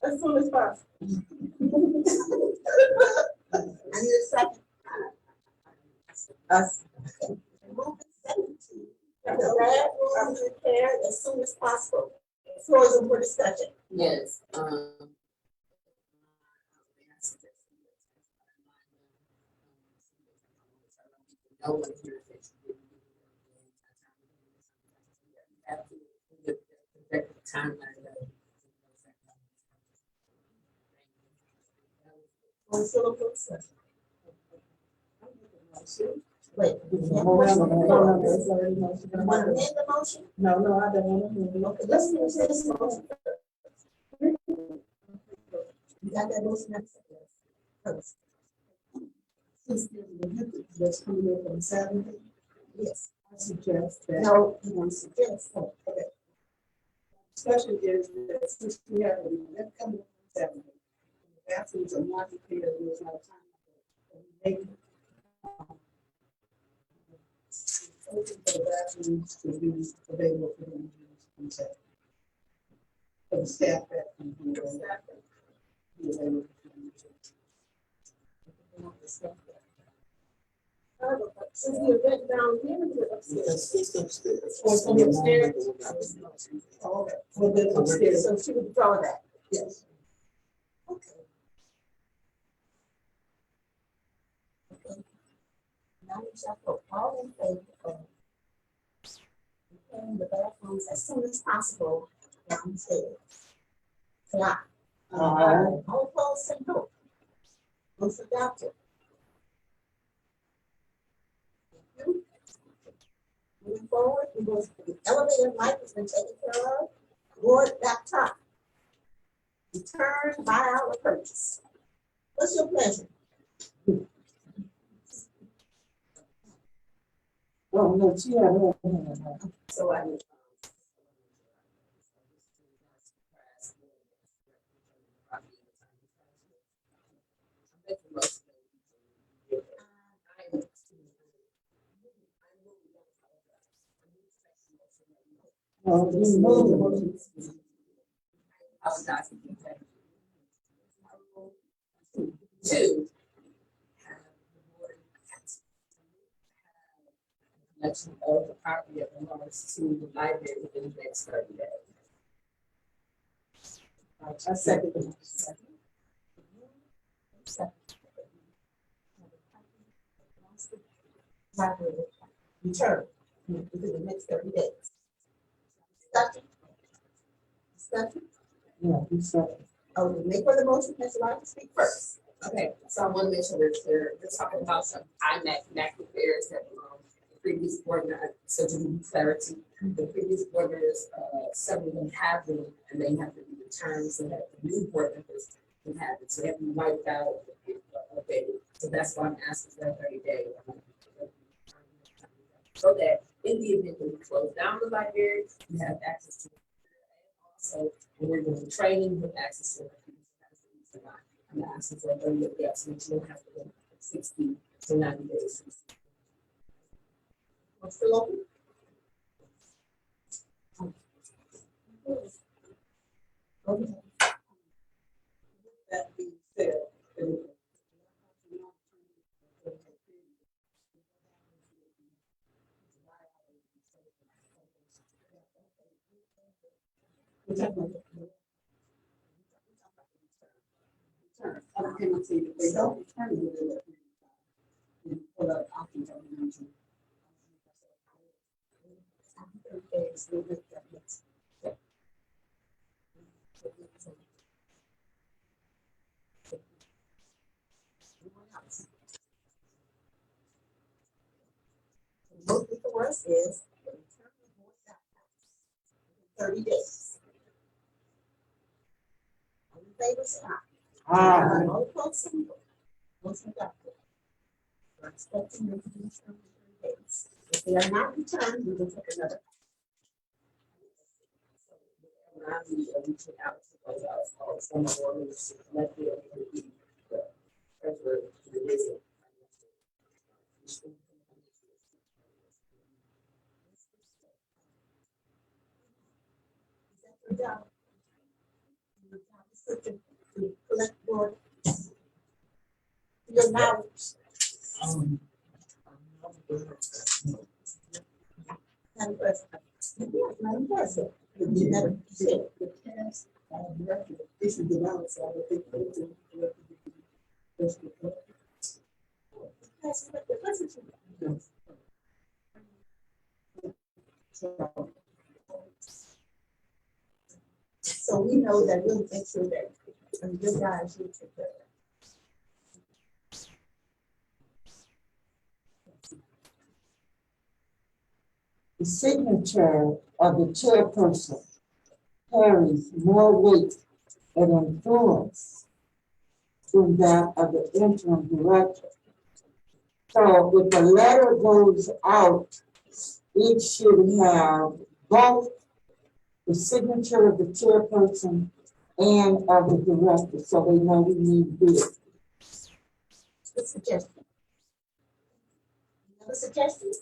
As soon as possible. I need a second. Us. Move it second to have the bathroom repaired as soon as possible. Floor is open for discussion. Yes, no one here is have to get the timeline. On syllables. Wait, do we have a motion? You want to amend the motion? No, I don't want to. Okay, let's finish this motion. You got that motion? First. That's coming up on Saturday. Yes. I suggest that. No, you want to suggest, okay. Discussion is that since we have an event coming up on Saturday, the bathrooms are not prepared, there's not time. Maybe open for the bathrooms to be available for them to use on Saturday. For the staff that can be available for them to use. Since the event down here is upstairs. It's upstairs. Oh, it's on the upstairs? Oh, okay. Well, then upstairs. So she would draw that. Yes. Okay. Okay. Now we shall vote all in favor of repairing the bathrooms as soon as possible downstairs. Say aye. All opposed, say no. Motion adopted. Moving forward, we will, the elevator light has been taken care of. Board laptop. Return, buy out, or purchase. What's your pleasure? Oh, no, she had her hand up. So I need. Oh, you moved. Two. Collection of the property that belongs to the library within the next 30 days. I second it. Return within the next 30 days. Discussion? Discussion? Yeah, he said. Oh, the maker of the motion has the right to speak first. Okay, so I want to make sure we're clear. We're talking about some IMAC affairs that the previous board members, so to be clarity, the previous board members, several of them have them, and they have to be returned so that the new board members can have it. So they have to be wiped out, updated. So that's why I'm asking for a 30-day. So that in the event that we close down the library, you have access to it. Also, when we're doing training, you have access to it. I'm asking for a 30-day, so that you don't have to wait 60 to 90 days. Mr. Logan? Okay. That being said, I cannot say that they don't return it within that period of time. And for the options that we mentioned. Most for us is the return of board laptops within 30 days. All in favor, say aye. All opposed, say no. Motion adopted. We're expecting them to be returned in 30 days. If they are not returned, we will take another. When I be reaching out to those outside, some of them is let the treasurer to the visit. Your job. Your job description to collect board. Your knowledge. Madam President. Yes, Madam President. You never said. The past director issued the balance, so I would think that it's The president. So we know that we'll make sure that, and your guys will take care of that. The signature of the chairperson carries more weight and influence than that of the interim director. So if a letter goes out, it should have both the signature of the chairperson and of the director, so they know we need this. Good suggestion. Another suggestion?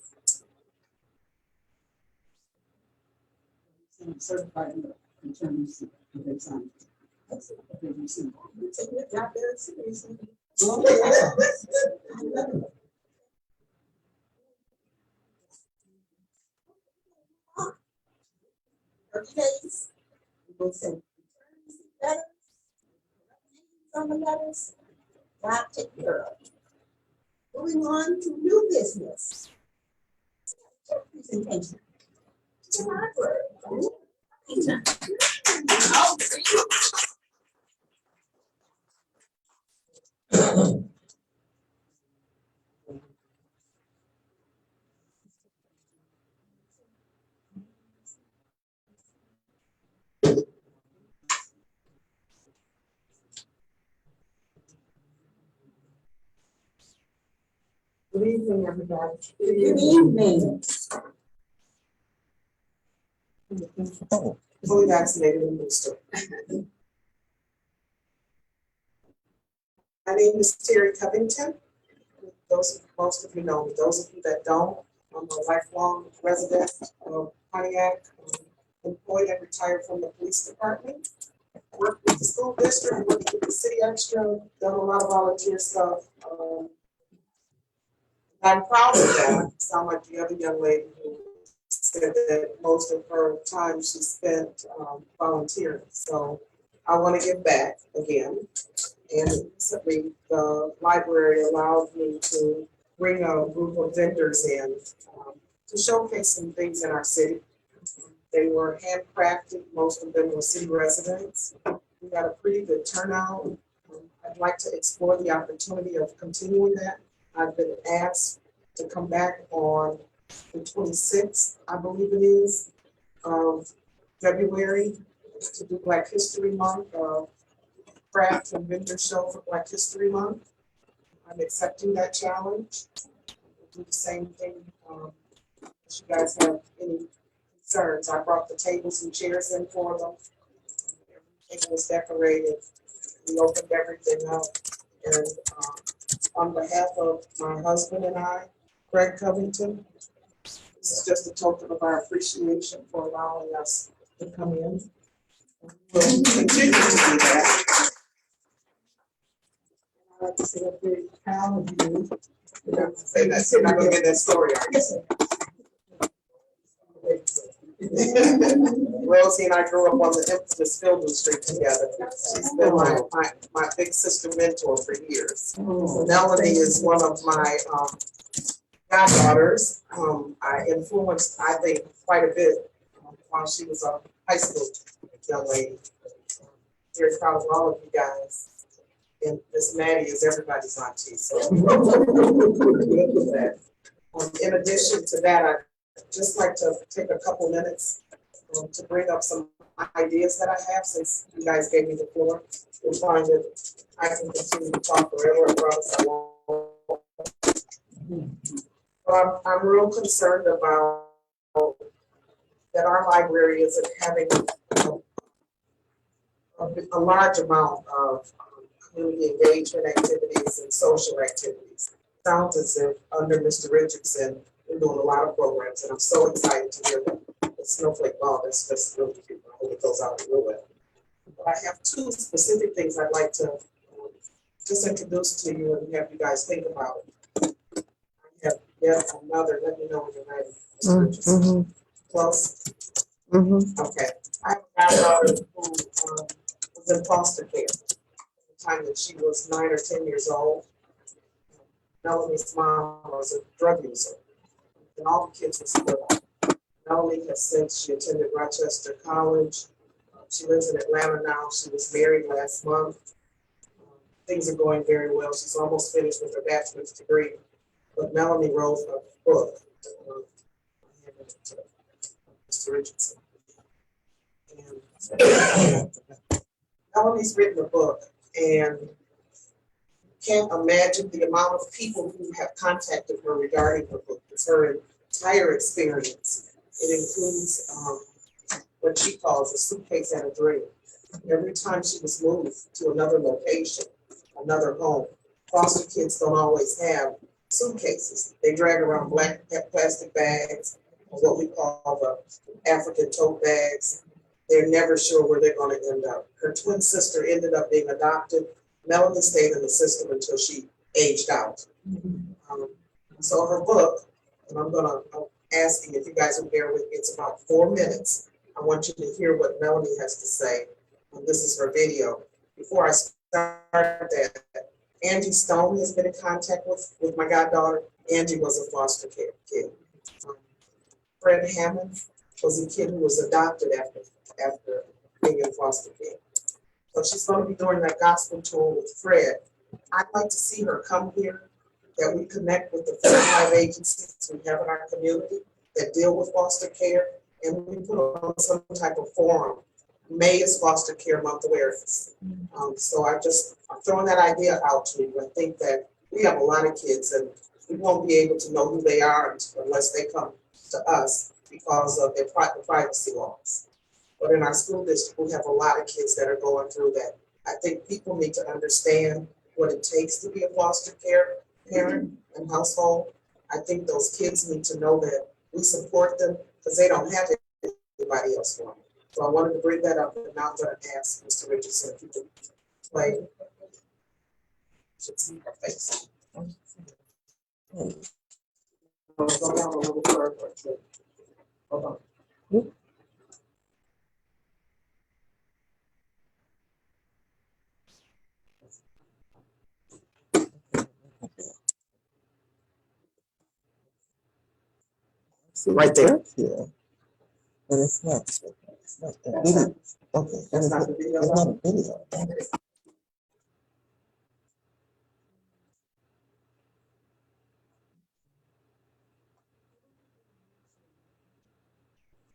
certified in terms of their time. You're taking the job very seriously. Days. We will send letters, on the letters, God take care of. Moving on to new business. Presentation. To the library. Good evening, everybody. Good evening. Fully vaccinated and boosted. My name is Terry Covington. Most of you know me. Those of you that don't, I'm a lifelong resident of Pontiac, employed and retired from the police department. Worked with the school district, worked with the city extra, done a lot of volunteer stuff. I'm proud of that. Sound like the other young lady who said that most of her time she spent volunteering. So I want to give back again. And recently, the library allowed me to bring a group of vendors in to showcase some things in our city. They were handcrafted. Most of them were city residents. We got a pretty good turnout. I'd like to explore the opportunity of continuing that. I've been asked to come back on the 26th, I believe it is, of February to do Black History Month, craft and vendor show for Black History Month. I'm accepting that challenge. We'll do the same thing. If you guys have any concerns, I brought the tables and chairs in for them. Everything was decorated. We opened everything up. And on behalf of my husband and I, Greg Covington, this is just a token of our appreciation for allowing us to come in. We'll continue to do that. I'd like to say I'm very proud of you. You have to say that, so you're not gonna get that story, are you? Rosie and I grew up on the infamous Fielding Street together. She's been my big sister mentor for years. Melanie is one of my goddaughters. I influenced, I think, quite a bit while she was a high school young lady. Very proud of all of you guys. And Miss Maddie is everybody's auntie, so. In addition to that, I'd just like to take a couple minutes to bring up some ideas that I have, since you guys gave me the floor. You'll find that I can continue to talk forever, I promise I won't. I'm real concerned about that our library isn't having a large amount of community engagement activities and social activities. Sounds as if under Mr. Richardson, we're doing a lot of programs, and I'm so excited to hear that the snowflake ball, that's just really cute. I hope it goes out real well. But I have two specific things I'd like to just introduce to you and have you guys think about it. I have yet another, let me know when you're ready. Mr. Richardson. Close? Okay. I have a granddaughter who was in foster care at the time that she was 9 or 10 years old. Melanie's mom was a drug user, and all the kids were split up. Melanie has since, she attended Rochester College. She lives in Atlanta now. She was married last month. Things are going very well. She's almost finished with her bachelor's degree. But Melanie wrote a book. Mr. Richardson. And Melanie's written a book, and can't imagine the amount of people who have contacted her regarding her book. It's her entire experience. It includes what she calls a suitcase and a dream. Every time she was moved to another location, another home, foster kids don't always have suitcases. They drag around black plastic bags, or what we call the African tote bags. They're never sure where they're going to end up. Her twin sister ended up being adopted. Melanie stayed in the system until she aged out. So her book, and I'm asking if you guys will bear with me, it's about 4 minutes. I want you to hear what Melanie has to say. And this is her video. Before I start that, Angie Stone has been in contact with my goddaughter. Angie was a foster care kid. Fred Hammond was a kid who was adopted after being in foster care. So she's going to be doing that gospel tour with Fred. I'd like to see her come here, that we connect with the 45 agencies we have in our community that deal with foster care, and we put on some type of forum. May is Foster Care Month awareness. So I'm throwing that idea out to you. I think that we have a lot of kids, and we won't be able to know who they are unless they come to us because of their privacy laws. But in our school district, we have a lot of kids that are going through that. I think people need to understand what it takes to be a foster care parent and household. I think those kids need to know that we support them because they don't have anybody else for them. So I wanted to bring that up, and now I'm going to ask Mr. Richardson if he can play. Should see her face. Go down a little further. Hold on. Right there? Yeah. But it's not. It's not the video. Okay. That's not the video. It's not a video.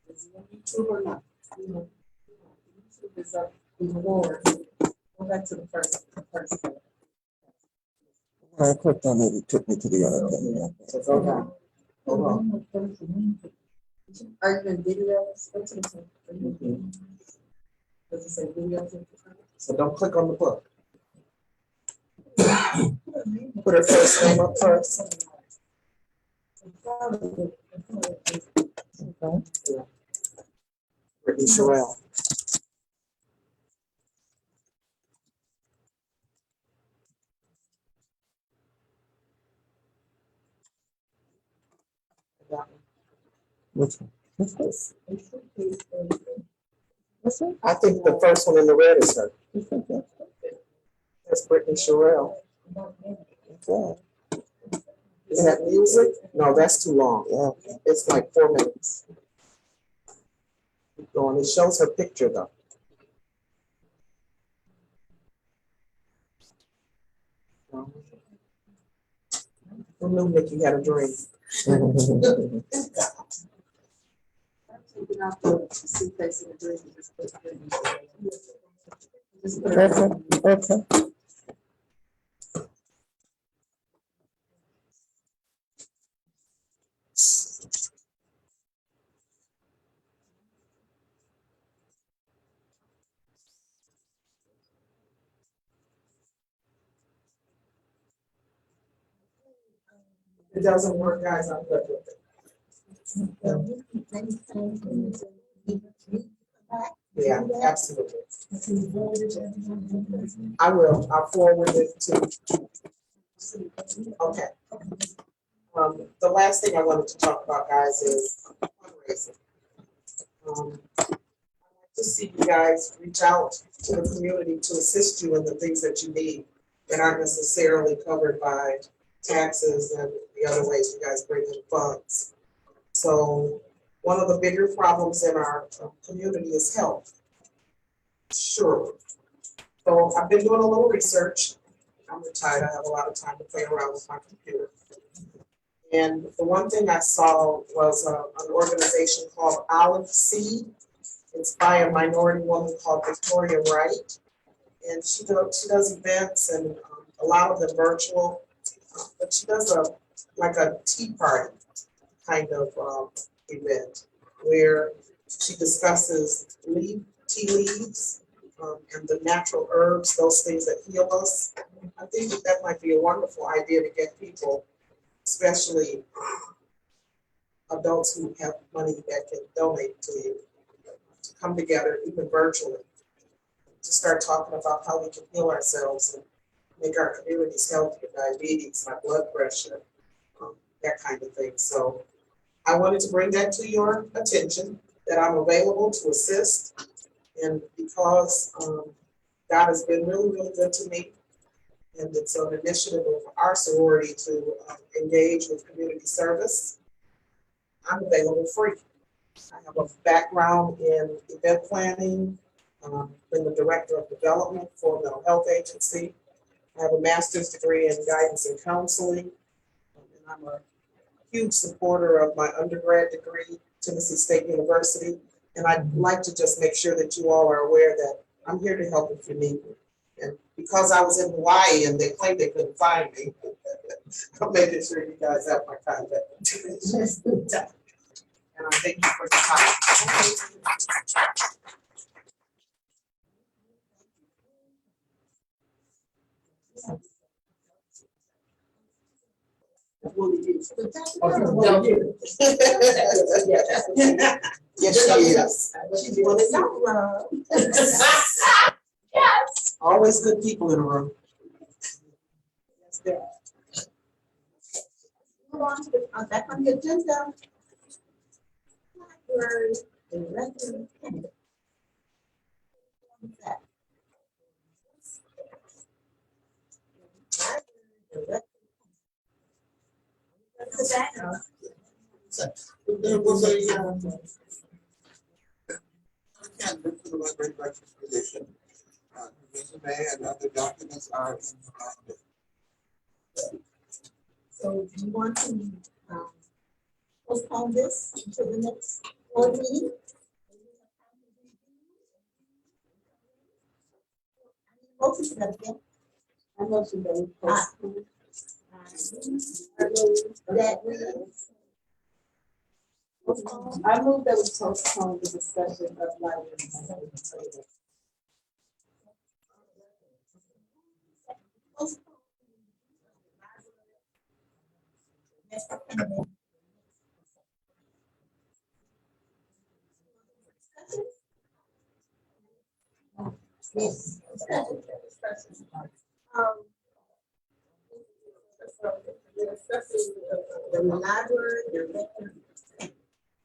Is it on YouTube or not? YouTube is up in the Lord. Go back to the first. When I clicked on it, it took me to the other thing. So go down. Hold on. Are you in videos? Go to the top. Does it say videos? So don't click on the book. Put her first name up first. Yeah. Brittany Sherrill. Which one? What's this? I think the first one in the red is her. That's Brittany Sherrill. Okay. Is that music? No, that's too long. Yeah. It's like 4 minutes. Keep going. It shows her picture though. Who knew Nikki had a dream? Okay. If it doesn't work, guys, I'm good with it. Yeah, absolutely. I will. I'll forward it to. Okay. The last thing I wanted to talk about, guys, is fundraising. I'd like to see you guys reach out to the community to assist you in the things that you need that aren't necessarily covered by taxes and the other ways you guys bring in funds. So one of the bigger problems in our community is health. Sure. So I've been doing a little research. I'm retired. I have a lot of time to play around with my computer. And the one thing I saw was an organization called Olive Seed. It's by a minority woman called Victoria Wright. And she does events and a lot of them virtual. But she does like a tea party kind of event where she discusses tea leaves and the natural herbs, those things that heal us. I think that might be a wonderful idea to get people, especially adults who have money that can donate to you, to come together even virtually to start talking about how we can heal ourselves and make our communities healthier, diabetes, high blood pressure, that kind of thing. So I wanted to bring that to your attention, that I'm available to assist. And because God has been really, really good to me, and it's an initiative of our sorority to engage with community service, I'm available free. I have a background in event planning, been the director of development for a mental health agency. I have a master's degree in guidance and counseling, and I'm a huge supporter of my undergrad degree, Tennessee State University. And I'd like to just make sure that you all are aware that I'm here to help if you need me. And because I was in Hawaii and they claimed they couldn't find me, I'm making sure you guys have my contact. And I thank you for your time. Yes, she is. She's one of y'all, love. Yes. Always good people in the room. Yes, there are. Move on to the, back on the agenda. Library director candidate. What's that? Library director. What's that? There was a candidate for the library director's position. Resume and other documents are in the binder. So do you want to postpone this until the next board meeting? Motion to that again. I motion that we postpone. I move that we postpone the discussion of library. Yes. The library director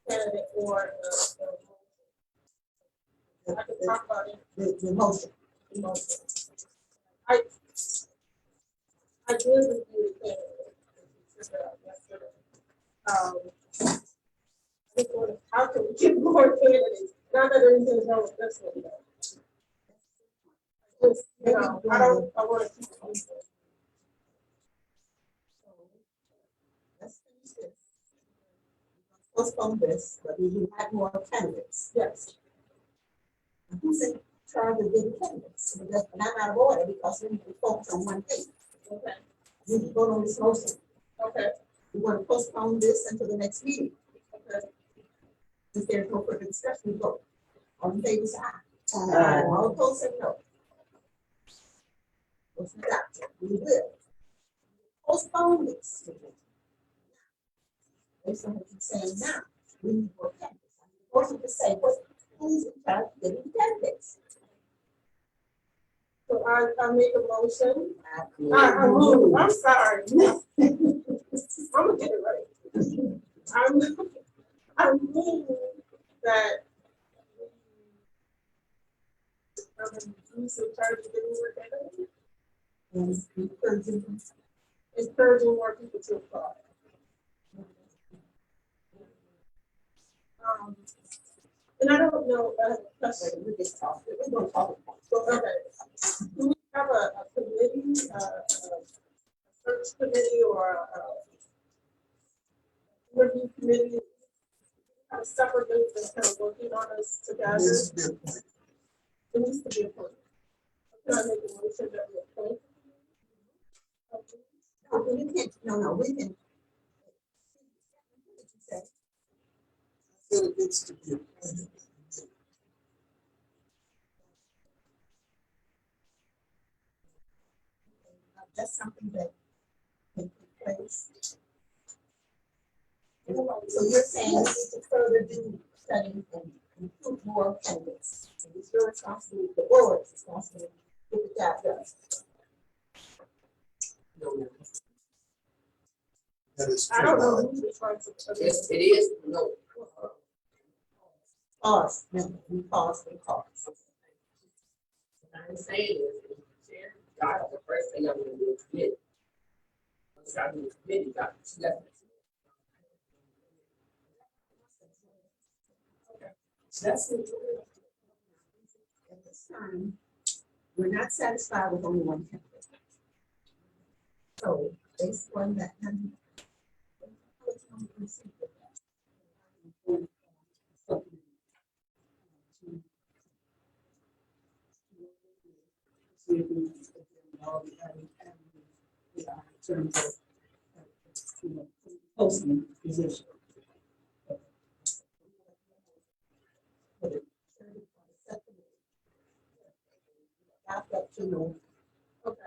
candidate for the motion. I did review the candidate. How can we get more candidates? Not that anything's wrong with this one, though. Just, you know, I want to keep it. Let's finish this. Postpone this, but we will have more candidates. Yes. Who's in charge of getting candidates? And I'm out of order because we need to focus on one thing. Okay. We need to vote on this motion. Okay. We want to postpone this until the next meeting. Okay. If there's no further discussion, we vote. All in favor, say aye. Aye. All opposed, say no. Motion adopted. We will postpone this. Based on what you're saying now, we need more candidates. Also to say who's in charge of getting candidates. So I make a motion. I move. I'm sorry. I'm gonna get it right. I move that who's in charge of getting more candidates? And Encouraging more people to apply. And I don't know, question. we just talk. We're going to talk about it. Okay. Do we have a committee, a search committee or a review committee? Kind of separate things that's kind of working on this together. It needs to be appointed. Can I make a motion that we appoint? No, we can't, no, we can. It needs to be appointed. That's something that can take place. So you're saying we need to further do study and recruit more candidates. And it's your responsibility, the board's responsibility to get the job done. That is I don't know true. who's responsible. Yes, it is, no. Pause, we pause. I'm saying is, God, the first thing I'm gonna do is committee. Once I do the committee, God, That's it. At this time, we're not satisfied with only one candidate. So based on that, In terms of posting position. That's up to you. Okay.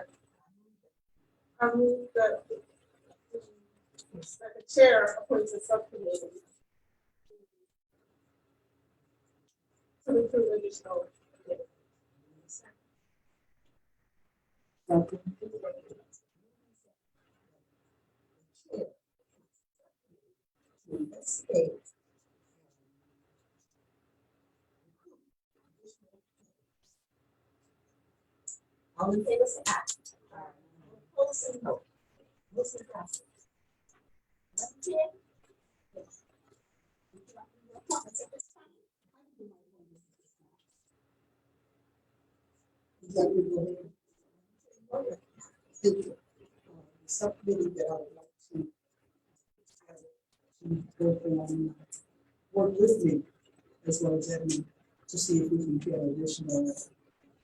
I move that the chair appoints a subcommittee to recruit additional. All in favor, say aye. Opposed, say no. Motion passes. Madam Chair? Yes. Would you like to do appointments at this time? Is that what we're doing? The subcommittee that I would like to work on, work with me as well as Ebony to see if we can get additional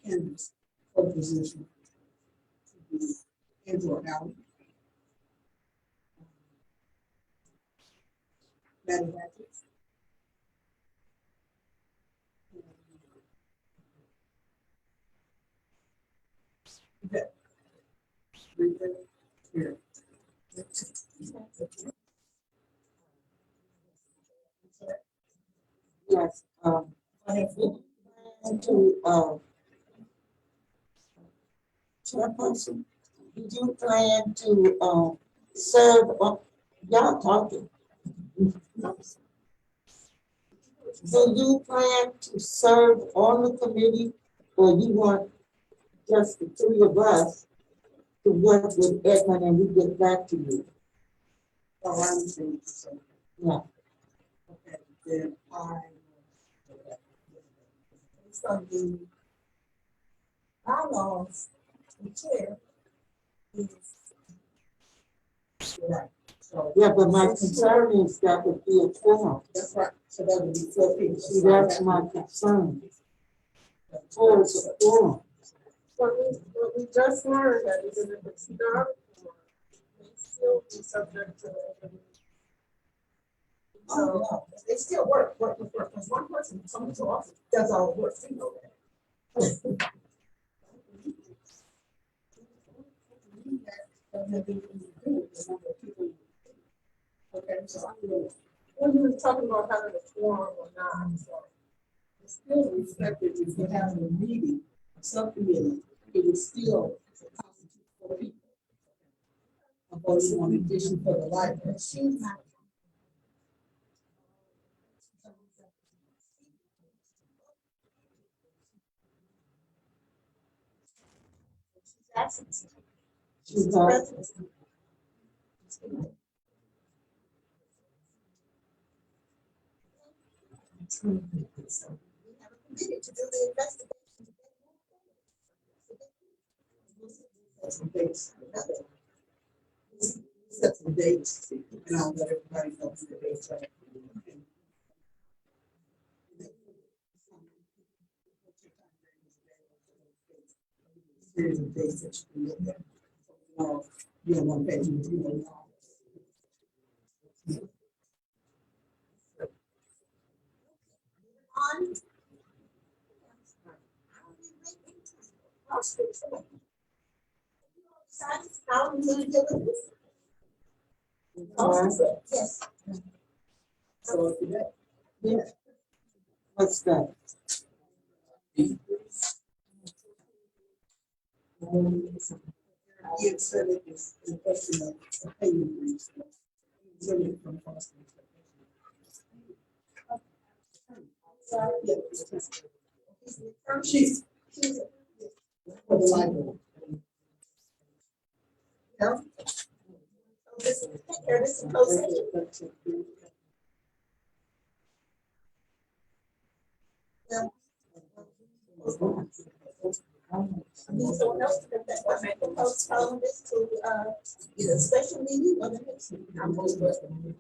candidates for the position. Angela Allen. Maddie Hackett. Okay. Here. Yes, I have to, chairperson, did you plan to, serve on, y'all talking? Do you plan to serve on the committee, or you want just the three of us to work with Edmund and we get back to you? Oh, I understand. So, Yeah. okay, then Based on the bylaws, the chair is. right. So Yeah, but my concern is that would be a quorum. that's right. So that would be 4 people. See, that's my concern. Four is a quorum. But we just learned that even if it's not, it may still be subject to. Oh, no, they still work, because one person, someone so often does all the work, you know that. Okay, so when you were talking about having a forum or not, so. It's still respected if you're having a meeting, a subcommittee, it would still constitute 4 people. I'm voting on addition for the library. She's not. She's absent. She's present. So we have a committee to do the investigation. Set some dates. Set some dates, and I'll let everybody know who the dates are. Series of dates that you can look at. You don't want to pay you. On. How are we gonna deal with this? Yes. So today, Yeah. What's that? it said it is a question of a pay increase. It's really from cost. She's for the library. No. This is, take care of this in closed session. No. I need someone else to get that, I might postpone this to, either a special meeting or the next meeting. I'm most welcome.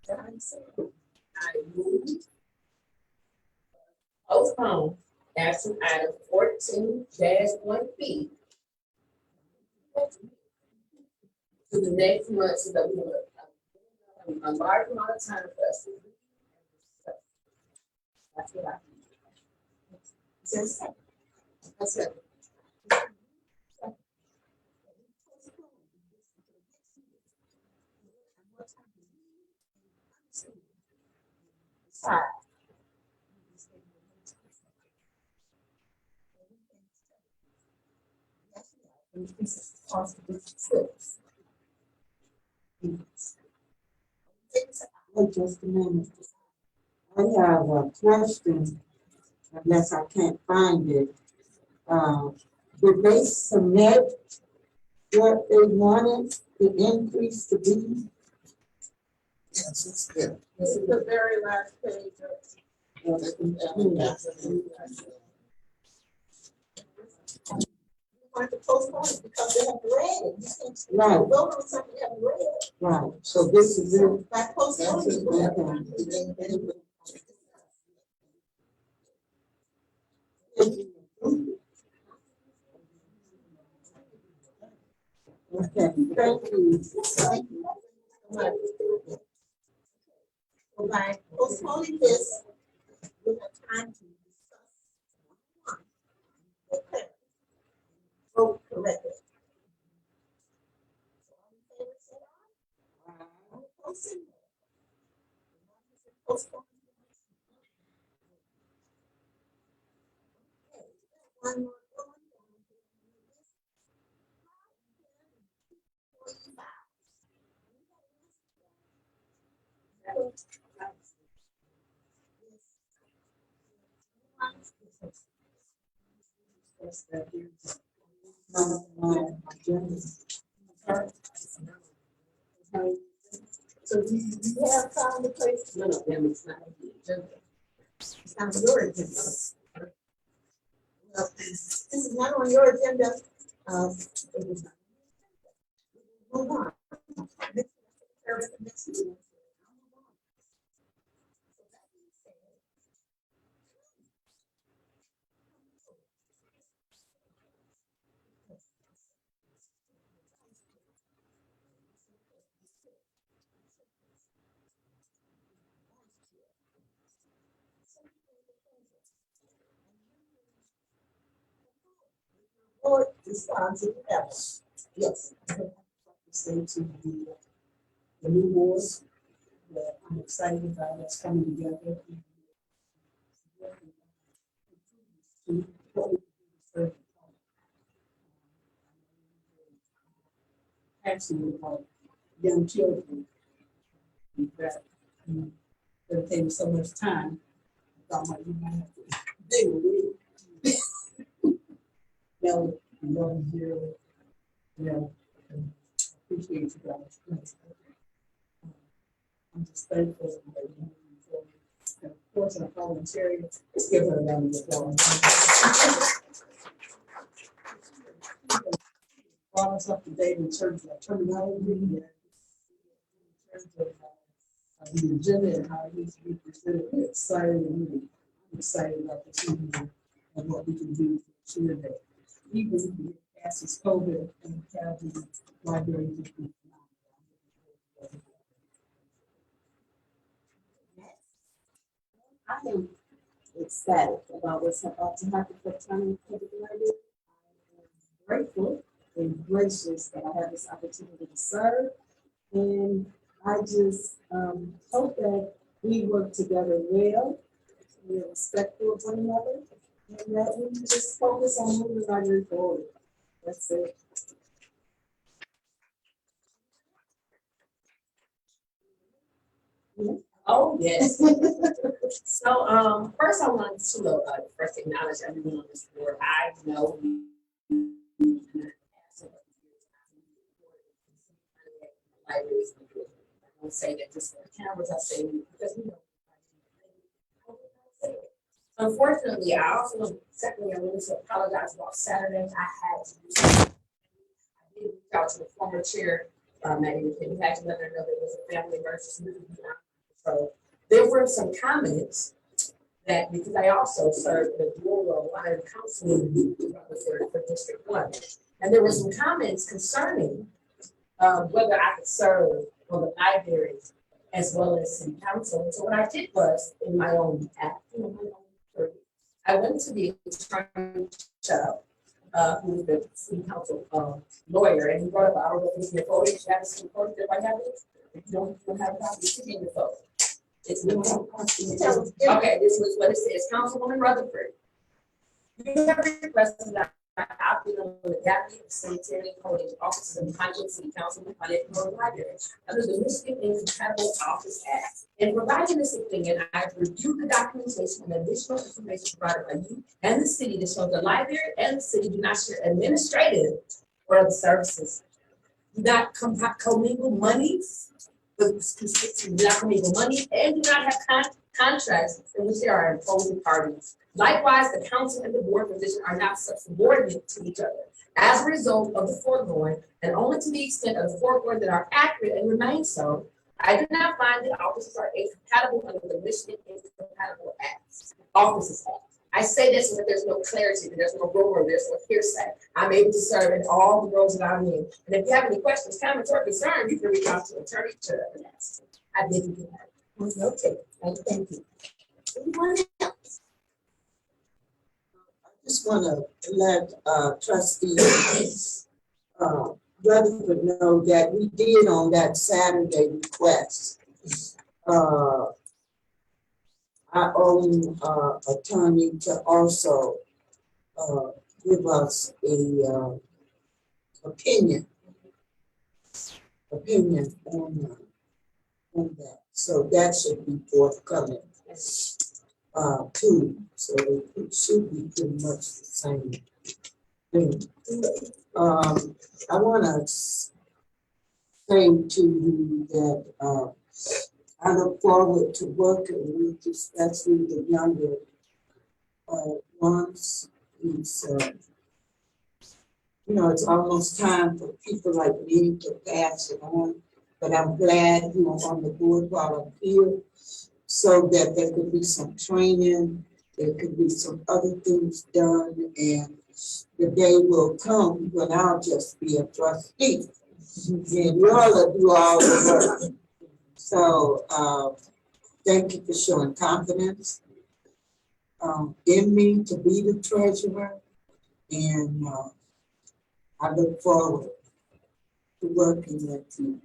I move postpone action item 14-1B. to the next month so that we have a large amount of time for us to read. That's what I think. Yes. That's it. Wait just a minute. I have a question, unless I can't find it. Did they submit what they wanted the increase to be? Yes, it's good. This is the very last page of. Want to postpone it because they have read it. You can't Right. vote on something you haven't read. Right, so this is it. By postponing it. Okay, thank you. So by postponing this, we have time to discuss. Okay. Vote correctly. Postpone. One more. So do you have time to place? None of them is not on the agenda. It's not on your agenda. Well, this is not on your agenda. It is not. Move on. Next meeting. Board responds to the yes. Say to the new boards that I'm excited about that's coming together. To what we serve. Actually, about young children that take so much time. I thought you might have to dig a little. Young here, appreciate you guys. I'm just thankful that you're moving forward. And of course, our parliamentarians, let's give her a round of applause. Brought us up to date in terms of terminology and in terms of the agenda and how it needs to be presented. We're excited and really excited about this evening and what we can do to ensure that even if we get past this COVID and have the library to be. I am ecstatic about what's about to happen for County Public Library. I am grateful and gracious that I have this opportunity to serve. And I just hope that we work together well, we are respectful of one another, and that we just focus on moving the library forward. That's it. Oh, yes. So, first I wanted to first acknowledge everyone on this board. I know libraries. I don't say that just for the cameras, I say because we know. Unfortunately, I also secondly I wanted to apologize about Saturday. I had to do something. I did reach out to the former chair, Maggie McKinney, had to let her know there was a family emergency. So there were some comments that because I also served the rural water council for District 1, and there were some comments concerning whether I could serve on the library as well as city council. So what I did was, in my own act, my own authority, I went to the attorney shop, who is the city council lawyer, and he brought up, I don't know if it's your photo, you have a city photo, everybody have it? If you don't have a copy, it's in your phone. It's okay, this was what it says, Councilwoman Rutherford. You have requested that I opted on the deputy sanitary code offices and Pontiac City Council and Pontiac Library under the Michigan Incompatible Office Act. In providing this opinion, I have reviewed the documentation and additional information provided by you and the city that shows the library and the city do not share administrative or other services. Do not commingle monies, do not commingle money, and do not have contracts in which there are opposing parties. Likewise, the council and the board position are not subordinate to each other. As a result of the foregoing, and only to the extent of the foregoing that are accurate and remain so, I do not find that offices are incompatible under the Michigan Incompatible Acts, Offices Act. I say this so that there's no clarity, that there's no rumor, there's no hearsay. I'm able to serve in all the roles that I'm in. And if you have any questions, comments, or concerns, you can reach out to Attorney Chairman. I did do that. Okay, thank you. Anyone else? I just want to let trustees Rutherford know that we did on that Saturday request. Our own attorney to also give us a opinion on that. So that should be forthcoming too. So it should be pretty much the same thing. I want to say to you that I look forward to working with, especially the younger ones. It's, it's almost time for people like me to pass it on, but I'm glad you're on the board while I'm here, so that there could be some training, there could be some other things done, and the day will come when I'll just be a trustee, and y'all will do all the work. So thank you for showing confidence in me to be the treasurer, and I look forward to working with you.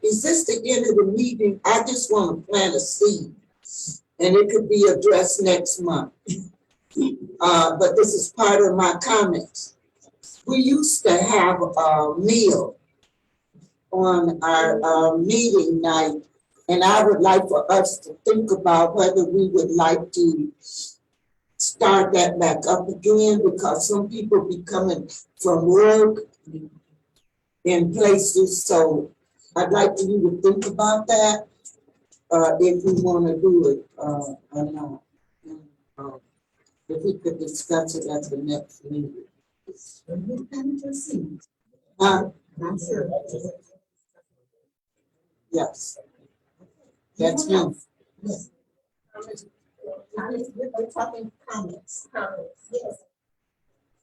Is this the end of the meeting? I just want to plant a seed, and it could be addressed next month. But this is part of my comments. We used to have a meal on our meeting night, and I would like for us to think about whether we would like to start that back up again, because some people be coming from work in places. So I'd like for you to think about that, if we want to do it or not. If we could discuss it at the next meeting. I'm sure. Yes. That's me. Yes. We're talking comments. Yes.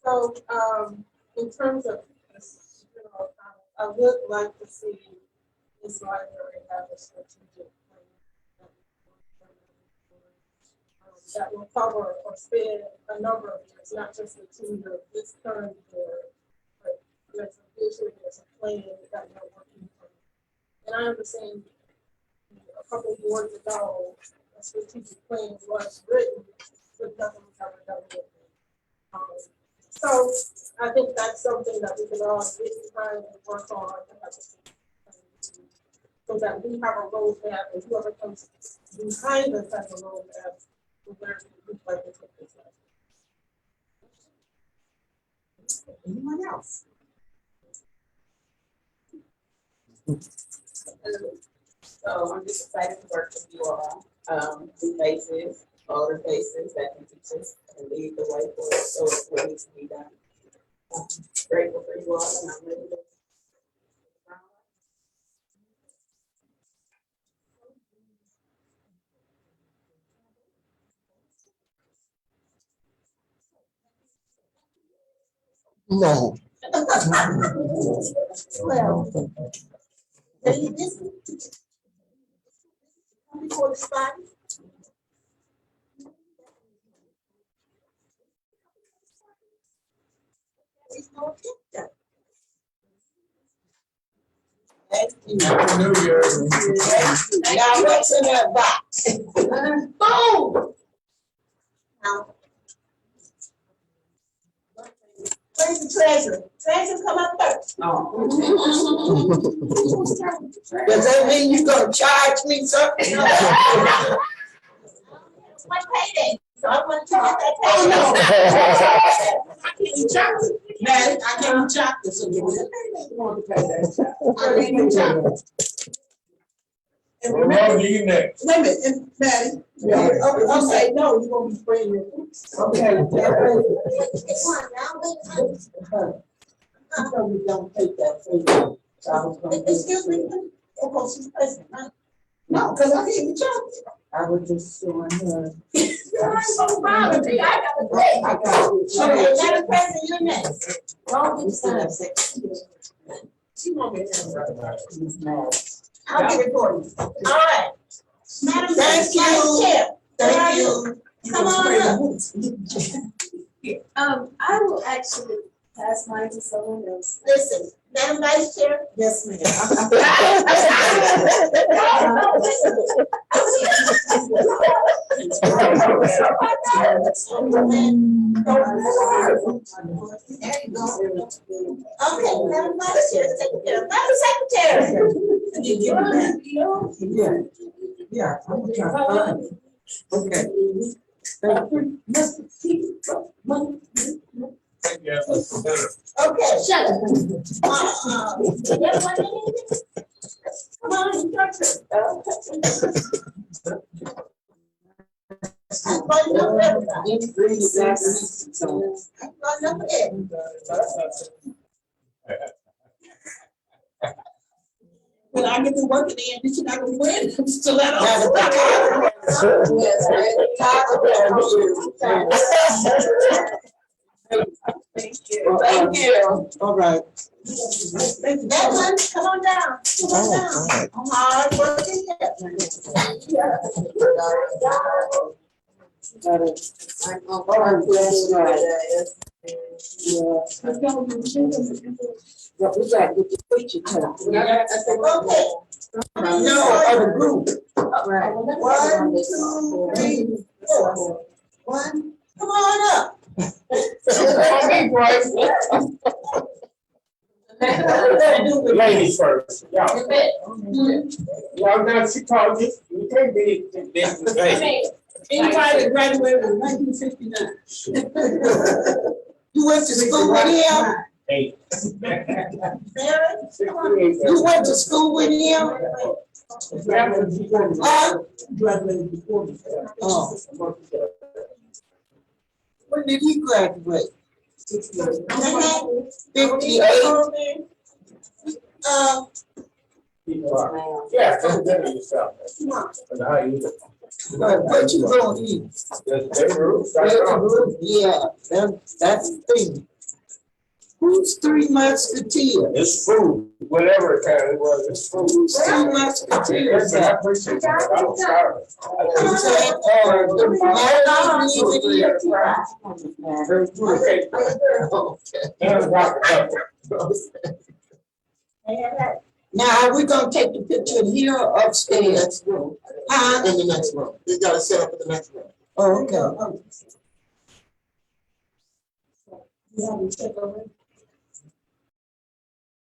So, in terms of, I would like to see this library have a strategic plan that will cover or span a number of years, not just the 2 years, this current year, but there's a vision, there's a plan that we're working on. And I understand a couple of boards ago, a strategic plan was written, but nothing was ever done with it. So I think that's something that we can all get behind and work on, so that we have a roadmap, and whoever comes behind us has a roadmap to where we'd like to take this. Anyone else? So I'm just excited to work with you all. New faces, older faces that can teach us and lead the way for us. So it's what needs to be done. Grateful for you all, and I'm ready to. No. Well, lady, this before the spot. There's no picture. Happy New Year. Now, what's in that box? Boom! Now, where's the treasurer? Treasurer, come up first. Does that mean you gonna charge me something? It's my payday, so I want to get that payday. I can't eat chocolate. Man, I can't eat chocolate, so give me the payday. You want to pay that? I can't eat chocolate. And Well, remember, you next. wait a minute, and Maddie, if you say no, you're gonna be spraying your boots. Okay. Come on now, So we don't take that payday. So I was gonna excuse me, oh, she's president, right? No, because I can't eat chocolate. I was just showing her. You're so proud of me, I got the plate. I got it. Okay, Madam President, you're next. Don't get started. She won't get it. I'll get it for you. All right. Madam Thank you. Vice Chair. Thank you. Come on up. I will actually pass mine to someone else. Listen, Madam Vice Chair. Yes, ma'am. There you go. Okay, Madam Vice Chair, take care. Madam Secretary. Yeah. Yeah, I'm gonna try to find it. Okay. Thank you. Yeah, that's better. Okay, shut up. Come on, your turn. I'm going up everybody. I'm going up everybody. When I get to work at the end, you're not gonna win, to let us. Thank you. All right. That one, come on down. Come on down. Hard working. But we got to get the preacher time. Okay. No, other group. Right. 1, 2, 3, 4. 1, come on up. Ladies first. Y'all got she called you. You can't be this. Anybody that graduated in 1959. You went to school with him? Hey. You went to school with him? Graduated before me. Oh. When did he graduate? 68. 58. Yeah, come to yourself. Come on. And how you do. What you gonna eat? Yeah, that's the thing. Who's Three Musketeers? It's food, whatever it kind of was, it's food. Who's Three Musketeers? Listen, I appreciate it. I'm sorry. You said, now, are we gonna take the picture here or upstairs? Huh? In the next room. You gotta set up in the next room. Oh, okay. You have to check over.